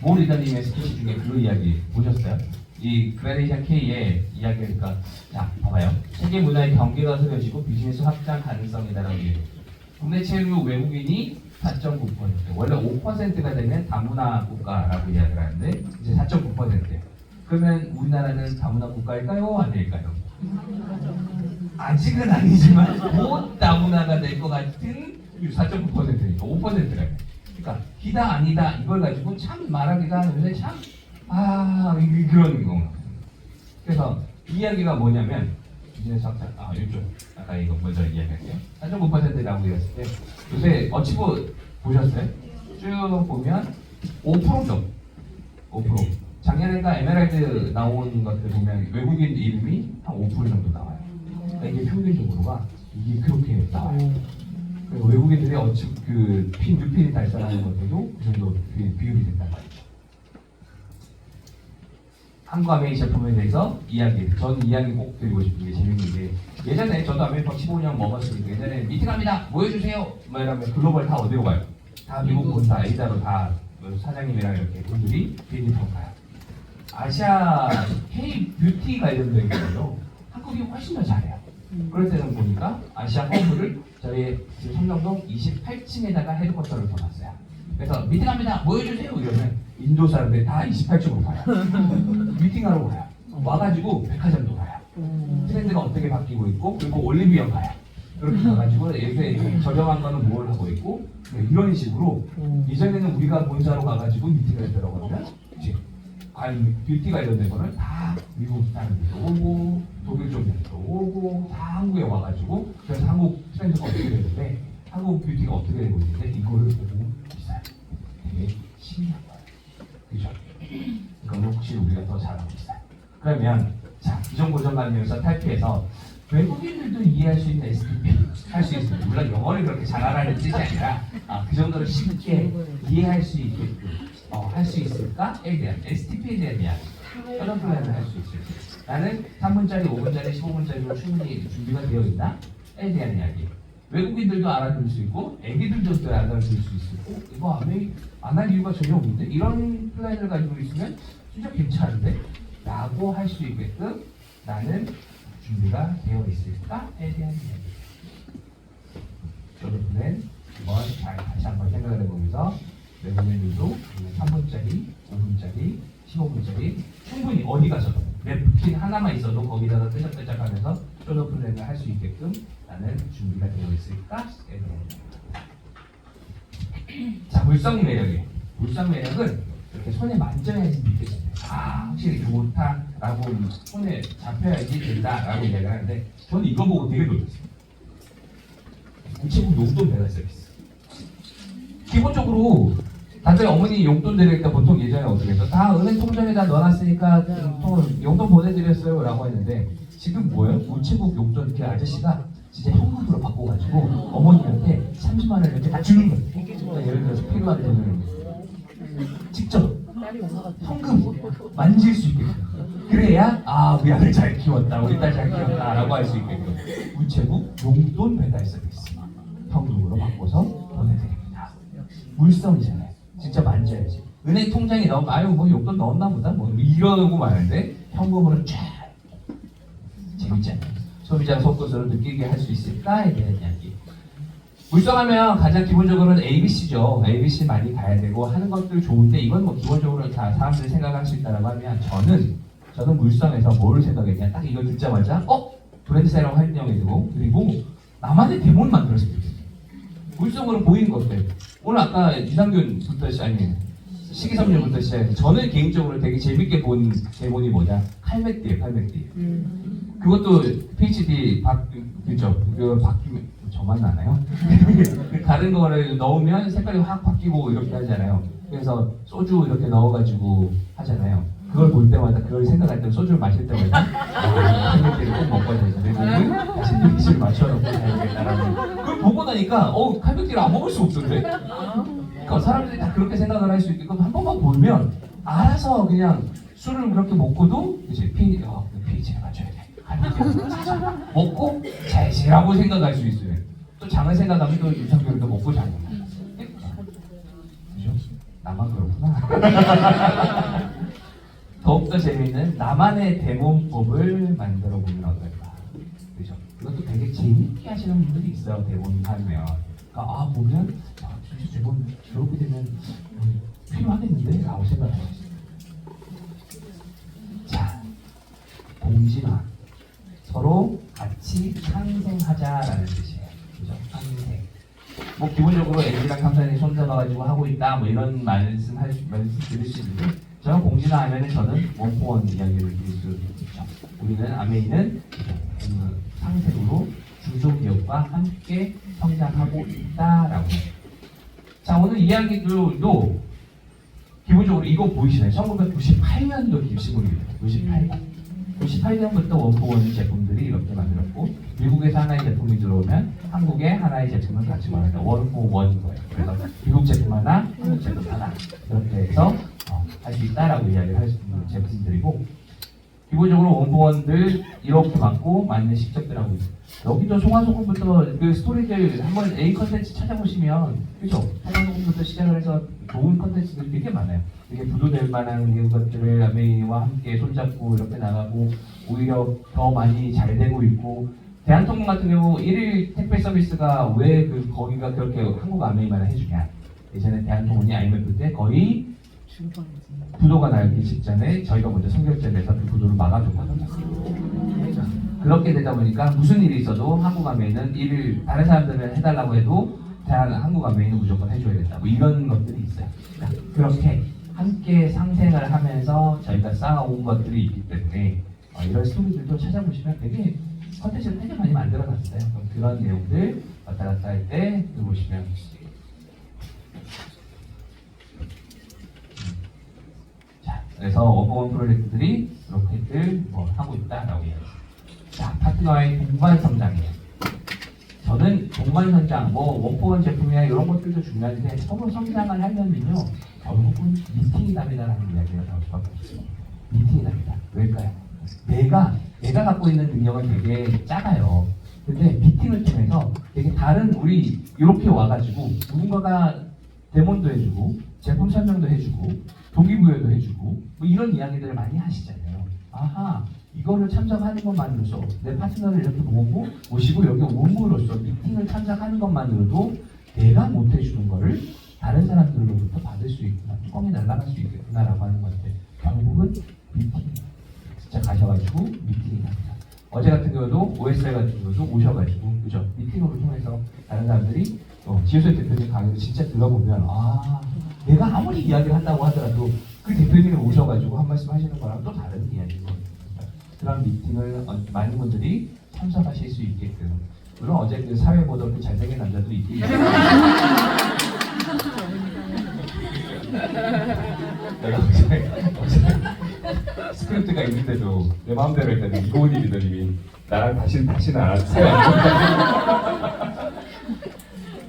모 리더님의 스피치 중에 그 이야기 보셨어요? 이 그라데이션 K의 이야기니까 자 봐봐요. 세계 문화의 경계가 흐려지고 비즈니스 확장 가능성이다라고 얘기해요. 국내 체류 외국인이 4.9% 원래 5%가 되면 다문화 국가라고 이야기를 하는데 이제 4.9%예요. 그러면 우리나라는 다문화 국가일까요? 아닐까요? 아직은 아니지만 곧 다문화가 될 것 같은 4.9%니까 5%래요. 그러니까 기다 아니다 이걸 가지고 참 말하기가 하는데 참 그런 거. 그래서 이야기가 뭐냐면 비즈니스 확장 이쪽 아까 이거 먼저 이야기할게요. 4.9%라고 했을 때 요새 어치브 보셨어요? 쭉 보면 5%죠. 5%. 작년에가 에메랄드 나온 것들 보면 외국인 이름이 한 5% 정도 나와요. 그러니까 이게 평균적으로가 이게 그렇게 나와요. 외국인들이 뉴핀이 달성하는 것들도 그 정도 비율이 된단 말이죠. 한국 아메이 제품에 대해서 전 이야기 꼭 드리고 싶은 게 재밌는 게 예전에 저도 아메리카 15년 먹었으니까 예전에 미팅합니다 모여주세요 뭐 이러면 글로벌 다 어디로 가요? 다 미국 본사 A사로 다 사장님이랑 이렇게 분들이 비행기타고 가요. 아시아 K 뷰티 관련된 거예요. 한국이 훨씬 더 잘해요. 그럴 때는 보니까 아시아 허브를 저희 지금 성남동 28층에다가 헤드쿼터를 둬놨어요. 그래서 미팅합니다 모여주세요 이러면 인도 사람들이 다 28층으로 가요. 미팅하러 가요. 와가지고 백화점도 가요. 트렌드가 어떻게 바뀌고 있고 그리고 올리브영 가요. 그렇게 가가지고 요새 저렴한 거는 뭘 하고 있고 이런 식으로 예전에는 우리가 본사로 가가지고 미팅을 했더라고요. 이제 뷰티 관련된 거는 다 미국 사람들도 오고 독일 쪽에서도 오고 다 한국에 와가지고 그래서 한국 트렌드가 어떻게 되는데 한국 뷰티가 어떻게 되고 있는데 이거를 보고 있어요. 되게 신기한 거예요. 그죠? 이거는 혹시 우리가 더 잘하고 있어요. 그러면 자 기존 고정관념에서 탈피해서 외국인들도 이해할 수 있는 STP 할 수 있습니다. 물론 영어를 그렇게 잘하라는 뜻이 아니라 그 정도로 쉽게 이해할 수 있게끔 할 수 있을까에 대한 STP에 대한 이야기. 어떤 플랜을 할 수 있을까? 나는 3분짜리, 5분짜리, 15분짜리로 충분히 준비가 되어 있나에 대한 이야기. 외국인들도 알아들을 수 있고, 애기들도 또 알아들을 수 있고, 이거 안 할 이유가 전혀 없는데 이런 플랜을 가지고 있으면 진짜 괜찮은데? 라고 할 수 있게끔 나는 준비가 되어 있을까에 대한 이야기. 여러분은 이번 잘 다시 한번 생각을 해보면서 외국인들도 3분짜리, 5분짜리, 15분짜리 충분히 어디 가서도 냅킨 하나만 있어도 거기다가 끄적끄적하면서 쇼더 플랜을 할 수 있게끔 나는 준비가 되어 있을까에 대한 자, 물성 매력이에요. 물성 매력은 이렇게 손에 만져야지 느껴집니다. 아, 확실히 좋다라고 손에 잡혀야지 된다라고 이야기를 하는데 저는 이거 보고 되게 놀랐어요. 우체국 용돈 배달 서비스. 기본적으로 다들 어머니 용돈 드리니까 보통 예전에 어떻게 해서 다 은행 통장에다 넣어놨으니까 용돈 보내드렸어요 라고 했는데 지금 뭐예요? 우체국 용돈 그 아저씨가 진짜 현금으로 바꿔가지고 어머니한테 30만 원 이렇게 다 주는 거예요. 그러니까 예를 들어서 필요한 돈을 직접 현금 만질 수 있게끔 그래야 우리 아들 잘 키웠다 우리 딸 잘 키웠다 라고 할 수 있게끔 우체국 용돈 배달 서비스 현금으로 바꿔서 보내드립니다. 물성이잖아요. 진짜 만져야지. 은행 통장에 넣으면 뭐 용돈 넣었나 보다 뭐 이러고 마는데 현금으로 쫙 재밌잖아요. 소비자 속것으로 느끼게 할 수 있을까에 대한 이야기. 물성하면 가장 기본적으로는 ABC죠. ABC 많이 가야 되고 하는 것들 좋은데 이건 뭐 기본적으로 다 사람들이 생각할 수 있다라고 하면 저는 물성에서 뭘 생각했냐 딱 이걸 듣자마자 브랜드 사이라고 설명해 두고 그리고 나만의 데모를 만들었으면 좋겠어요. 물성으로 보이는 것들. 오늘 아까 이상균부터 시기섬유부터 시작해서 저는 개인적으로 되게 재밌게 본 데모이 뭐냐 칼맥띠예요. 칼맥띠. 그것도 PhD 그죠? 그 바뀌면 저만 나나요? 다른 거를 넣으면 색깔이 확 바뀌고 이렇게 하잖아요. 그래서 소주 이렇게 넣어가지고 하잖아요. 그걸 볼 때마다 그걸 생각할 때 소주를 마실 때마다 칼맥띠를 꼭 먹어야 되죠. 내 몸을 다시 pH를 맞춰놓고 해야겠다라는 그걸 보고 나니까 칼맥띠를 안 먹을 수 없던데? 그러니까 사람들이 다 그렇게 생각을 할 수 있게끔 한 번만 보면 알아서 그냥 술을 그렇게 먹고도 이제 pH를 맞춰야 돼. 먹고 잘지라고 생각할 수 있어요. 또 장을 생각하면 또 유산균도 먹고 자는 거예요. 그죠? 나만 그렇구나. 더욱더 재미있는 나만의 대본법을 만들어 보면 어떨까? 그죠? 이것도 되게 재밌게 하시는 분들이 있어요. 대본 하면. 그러니까 보면 진짜 대본 저렇게 되면 필요하겠는데? 라고 생각하셨어요. 자, 공진화. 서로 같이 상생하자라는 뜻이에요. 그죠? 상생. 뭐 기본적으로 애기랑 삼촌이 손잡아가지고 하고 있다 뭐 이런 말씀 드릴 수 있는데 저는 공진화하면은 저는 원포원 이야기를 드릴 수 있죠. 우리는 아메이는 상생으로 중소기업과 함께 성장하고 있다라고 해요. 자, 오늘 이야기들도 기본적으로 이거 보이시나요? 1998년도 기식물입니다. 98년부터 원포원 제품들이 이렇게 만들었고 미국에서 하나의 제품이 들어오면 한국에 하나의 제품을 같이 만든다. 원포원인 거예요. 그래서 미국 제품 하나, 한국 제품 하나 이렇게 해서 할 수 있다라고 이야기를 할 수 있는 제품들이고 기본적으로 원포원들 이렇게 많고 많은 식적들하고 있어요. 여기도 송화소금부터 그 스토리들 한번 A 컨텐츠 찾아보시면 그죠? 송화소금부터 시작을 해서 좋은 컨텐츠들이 되게 많아요. 되게 부도될 만한 이런 것들을 아메이와 함께 손잡고 이렇게 나가고 오히려 더 많이 잘 되고 있고 대한통운 같은 경우 1일 택배 서비스가 왜 거기가 그렇게 한국 아메이만 해주냐. 예전에 대한통운이 IMF 때 거의 부도가 나기 직전에 저희가 먼저 선결제를 해서 그 부도를 막아줬거든요. 그렇게 되다 보니까 무슨 일이 있어도 한국 아메이는 일을 다른 사람들은 해달라고 해도 한국 아메이는 무조건 해줘야 된다. 뭐 이런 것들이 있어요. 그렇게 함께 상생을 하면서 저희가 쌓아온 것들이 있기 때문에 이런 스토리들도 찾아보시면 되게 컨텐츠를 되게 많이 만들어놨어요. 그런 내용들 왔다 갔다 할 때 보시면 자, 그래서 원포원 프로젝트들이 이렇게들 하고 있다라고 이야기합니다. 자, 파트너와의 동반 성장이에요. 저는 동반 성장, 뭐 원포원 제품이나 이런 것들도 중요한데 서로 성장을 하려면요 결국은 미팅이 답이다라는 이야기가 나올 수밖에 없습니다. 미팅이 답이다. 왜일까요? 내가 갖고 있는 능력은 되게 작아요. 근데 미팅을 통해서 되게 다른 우리 이렇게 와가지고 누군가가 데몬도 해주고 제품 설명도 해주고 동기부여도 해주고 뭐 이런 이야기들을 많이 하시잖아요. 아하 이거를 참석하는 것만으로서 내 파트너를 이렇게 모시고 여기 옴으로써 미팅을 참석하는 것만으로도 내가 못 해주는 거를 다른 사람들로부터 받을 수 있구나, 뚜껑이 날아갈 수 있겠구나라고 하는 건데 결국은 미팅 진짜 가셔가지고 미팅이 납니다. 어제 같은 경우도 OSR 같은 경우도 오셔가지고 그죠 미팅으로 통해서 다른 사람들이 지효선 대표님 강의를 진짜 들어보면 아 내가 아무리 이야기를 한다고 하더라도 그 대표님이 오셔가지고 한 말씀 하시는 거랑 또 다른 이야기인 거예요. 그런 미팅을 많은 분들이 참석하실 수 있게끔 물론 어제 그 사회 보던 그 잘생긴 남자도 있긴 있어요. 내가 어제 스크립트가 있는데도 내 마음대로 했더니 이고은 리더님이 나랑 다시는 안 하세요.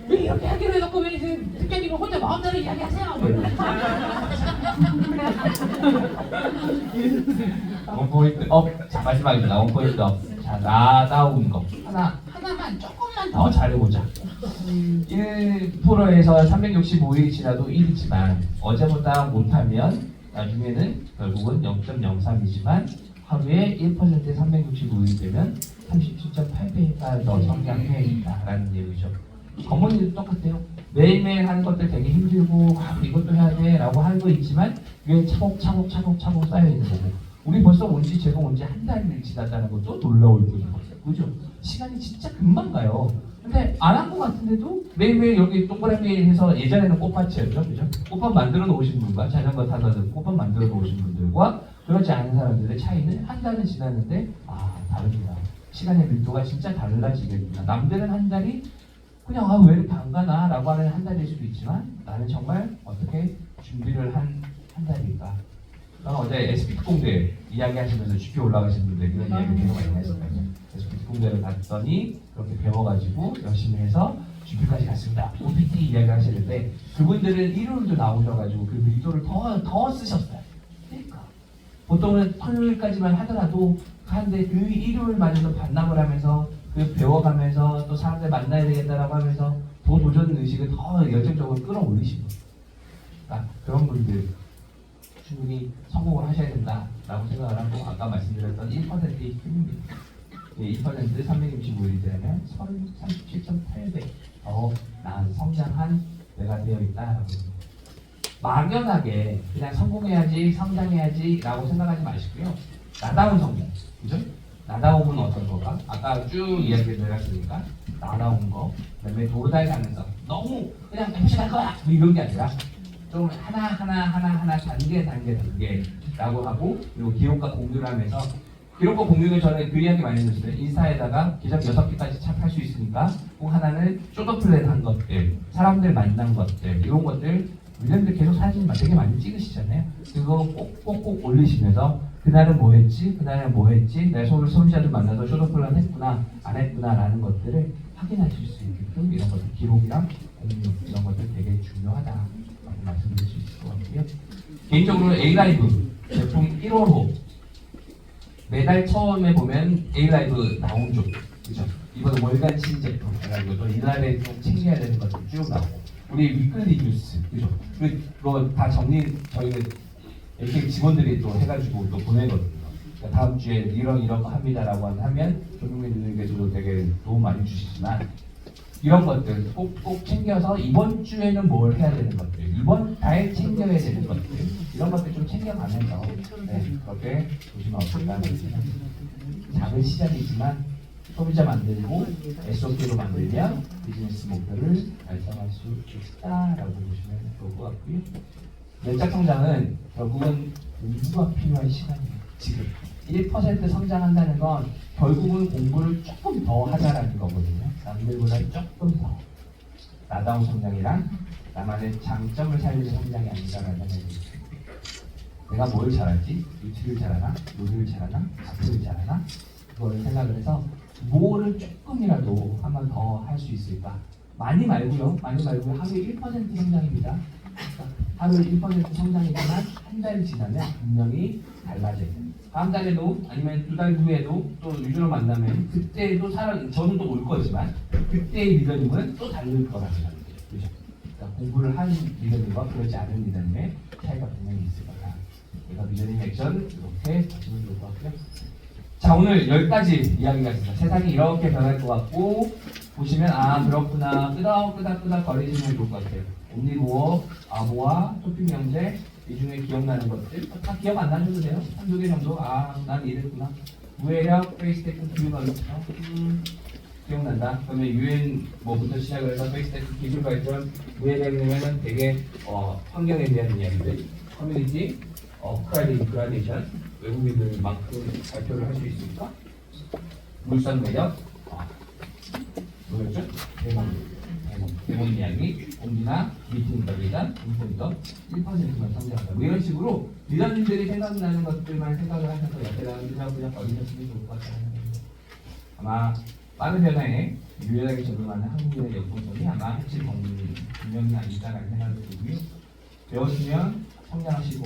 왜 이렇게 하기로 해놓고 왜 이제 특별히는 혼자 마음대로 이야기하세요? 원포인트 업. 자 마지막입니다. 원포인트 업. 자 나다운 거 하나만 조금만 더 잘해보자. 1%에서 365일이 지나도 1이지만 어제보다 못하면 나중에는 결국은 0.03이지만 하루에 1%에 365일이 되면 37.8배가 더 성장해 있다라는 얘기죠. 겉모니도 똑같아요. 매일매일 하는 것들 되게 힘들고 이것도 해야 돼 라고 하는 거 있지만 그게 차곡차곡 쌓여 있는 거고 우리 벌써 온지 제가 온지 한 달이 지났다는 것도 놀라울 뿐인 거죠. 그죠? 시간이 진짜 금방 가요. 근데 안 한 것 같은데도 매일매일 여기 동그라미 해서 예전에는 꽃밭이었죠. 그죠? 꽃밭 만들어 놓으신 분과 자전거 타서 꽃밭 만들어 놓으신 분들과 그렇지 않은 사람들의 차이는 한 달은 지났는데 다릅니다. 시간의 밀도가 진짜 달라지겠구나. 남들은 한 달이 그냥 왜 이렇게 안 가나 라고 하는 한 달일 수도 있지만 나는 정말 어떻게 준비를 한 달일까. 저는 어제 SPT 공대 이야기하시면서 GP 올라가신 분들 이런 이야기 되게 많이 하시거든요. SPT 공대를 갔더니 그렇게 배워가지고 열심히 해서 GP까지 갔습니다. OPT 이야기 하시는데 그분들은 일요일도 나오셔가지고 그 밀도를 더 쓰셨어요. 그러니까 보통은 토요일까지만 하더라도 하는데 그 일요일만으로 반납을 하면서 그 배워가면서 또 사람들 만나야 되겠다라고 하면서 더 도전 의식을 더 열정적으로 끌어올리시고 그러니까 그런 분들 충분히 성공을 하셔야 된다라고 생각을 하고 아까 말씀드렸던 1%의 힘입니다. 2% 365일이 되면 37.8배 더 나은 성장한 내가 되어 있다라고 막연하게 그냥 성공해야지 성장해야지 라고 생각하지 마시고요. 나다운 성장 그죠? 나다움은 어떤 거가? 아까 쭉 이야기를 해놨으니까 나다운 거 그다음에 도달의 가능성 너무 그냥 100% 할 거야 뭐 이런 게 아니라 좀 하나 단계라고 하고 그리고 기록과 공유를 하면서 기록과 공유는 저는 그 이야기 많이 했었어요. 인스타에다가 계정 6개까지 착할 수 있으니까 꼭 하나는 쇼더 플랜 한 것들 사람들 만난 것들 이런 것들 우리들 계속 사진 되게 많이 찍으시잖아요. 그거 꼭 올리시면서 그날은 뭐 했지? 내가 소비자들 만나서 쇼더 플랜 했구나 안 했구나 라는 것들을 확인하실 수 있게끔 이런 것들 기록이랑 공유 이런 것들 되게 중요하다 말씀드릴 수 있을 것 같고요. 개인적으로 A라이브 제품 1월호 매달 처음에 보면 A라이브 나오죠. 그죠? 이번 월간 신제품 해가지고 또 이날에 좀 챙겨야 되는 것들 쭉 나오고 우리 위클리 뉴스 그죠? 그거 다 정리 저희가 이렇게 직원들이 또 해가지고 또 보내거든요. 그러니까 다음 주에 이런 거 합니다라고 하면 조경민님께서도 되게 도움 많이 주시지만 이런 것들 꼭 챙겨서 이번 주에는 뭘 해야 되는 것들 이번 달 챙겨야 되는 것들 이런 것들 좀 챙겨가면서 그렇게 보시면 어떨까 작은 시작이지만 소비자 만들고 SOP로 만들면 비즈니스 목표를 달성할 수 있다라고 보시면 좋을 것 같고요. 내적 성장은 결국은 공부가 필요한 시간이에요. 지금 1% 성장한다는 건 결국은 공부를 조금 더 하자라는 거거든요. 남들보다 조금 더 나다운 성장이랑 나만의 장점을 살리는 성장이 아닌가라는 생각이 듭니다. 내가 뭘 잘하지? 유튜브를 잘하나? 요리를 잘하나? 작품을 잘하나? 그걸 생각을 해서 뭐를 조금이라도 한 번 더 할 수 있을까? 많이 말고요. 하루에 1% 성장입니다. 그러니까 하루에 1% 성장이지만 한 달 지나면 분명히 달라져요. 다음 달에도 아니면 두 달 후에도 또 유저를 만나면 그때도 저는 또 올 거지만 그때의 리더님은 또 다를 거라는 거죠. 그죠? 그러니까 공부를 한 리더님과 그렇지 않은 리더님의 차이가 분명히 있을 거다. 그래서 리더님 액션 이렇게 보시면 좋을 것 같고요. 자, 오늘 10가지 이야기가 있습니다. 세상이 이렇게 변할 것 같고 보시면 아 그렇구나 끄덕끄덕 거리시면 좋을 것 같아요. 옴니부어, 아모아, 토픽 명제 이 중에 기억나는 것들 다 기억 안 나셔도 돼요. 한두 개 정도 난 이랬구나. 무해력, 페이스테크, 기술발전 기억난다. 그러면 UN 뭐부터 시작을 해서 페이스테크, 기술발전, 무해력이면은 되게 환경에 대한 이야기들, 커뮤니티, 그라데이션 외국인들만큼 발표를 할 수 있을까? 물산 매력, 뭐였죠? 대본 이야기, 공지나 미팅 관리단, 공포리더 1%만 성장한다. 뭐 이런 식으로 리더님들이 생각나는 것들만 생각을 하셔서 옆에다가 그냥 걸리셨으면 좋을 것 같아요. 아마 빠른 변화에 유연하게 적응하는 한국인의 역동성이 아마 핵심 분명히 아닐까라는 생각이 들고요. 배웠으면 성장하시고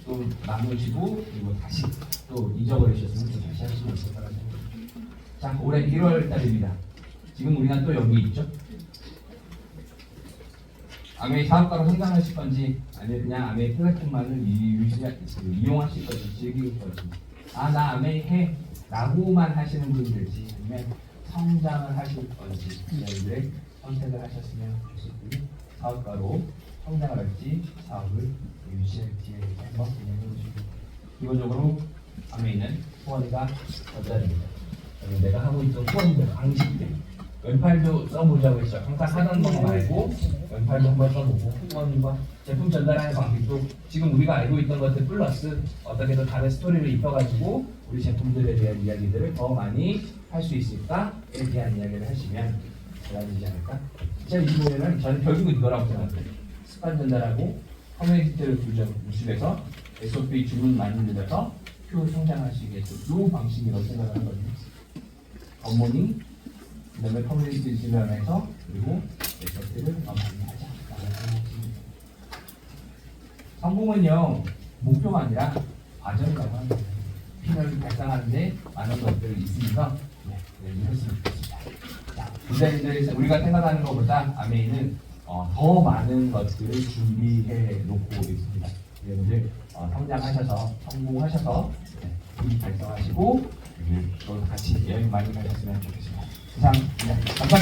또 나누시고 그리고 다시 또 잊어버리셨으면 또 다시 하시면 좋을 거라고 생각합니다. 자, 올해 1월 달입니다. 지금 우리가 또 여기 있죠? 아메이 사업가로 성장하실 건지 아니면 그냥 아메이 플랫폼만을 이용하실 건지 즐길 건지 나 아메이 해 라고만 하시는 분들지 아니면 성장을 하실 건지 여러분들의 선택을 하셨으면 좋겠고요. 사업가로 성장을 할지 사업을 유지할지에 대해서 한번 고민해 보시고 기본적으로 아메이는 후원이가 전달입니다. 내가 하고 있던 후원들 방식들 왼팔도 써보자고 했죠. 항상 하던 거 말고 왼팔도 한번 써보고 후원과 제품 전달하는 방식도 지금 우리가 알고 있던 것들 플러스 어떻게 더 다른 스토리를 입혀가지고 우리 제품들에 대한 이야기들을 더 많이 할 수 있을까에 대한 이야기를 하시면 달라지지 않을까? 2025년은 저는 결국은 이거라고 생각해요. 습관 전달하고 커뮤니티를 구축해서 SOP 주문 많이 늘려서 표 성장할 수 있게끔 이 방식이라고 생각을 하거든요. 굿모닝 그 다음에 커뮤니티 지원해서 그리고 SOP를 더 많이 하자라고 생각합니다. 성공은요 목표가 아니라 과정이라고 합니다. 피널을 달성하는데 많은 것들이 있으면서 이랬으면 좋겠습니다. 자, 디자인들에서 우리가 생각하는 것보다 아메이는 더 많은 것들을 준비해 놓고 있습니다. 여러분들 성장하셔서 성공하셔서 일 달성하시고 또 같이 여행 많이 가셨으면 좋겠습니다. 이상 감사합니다.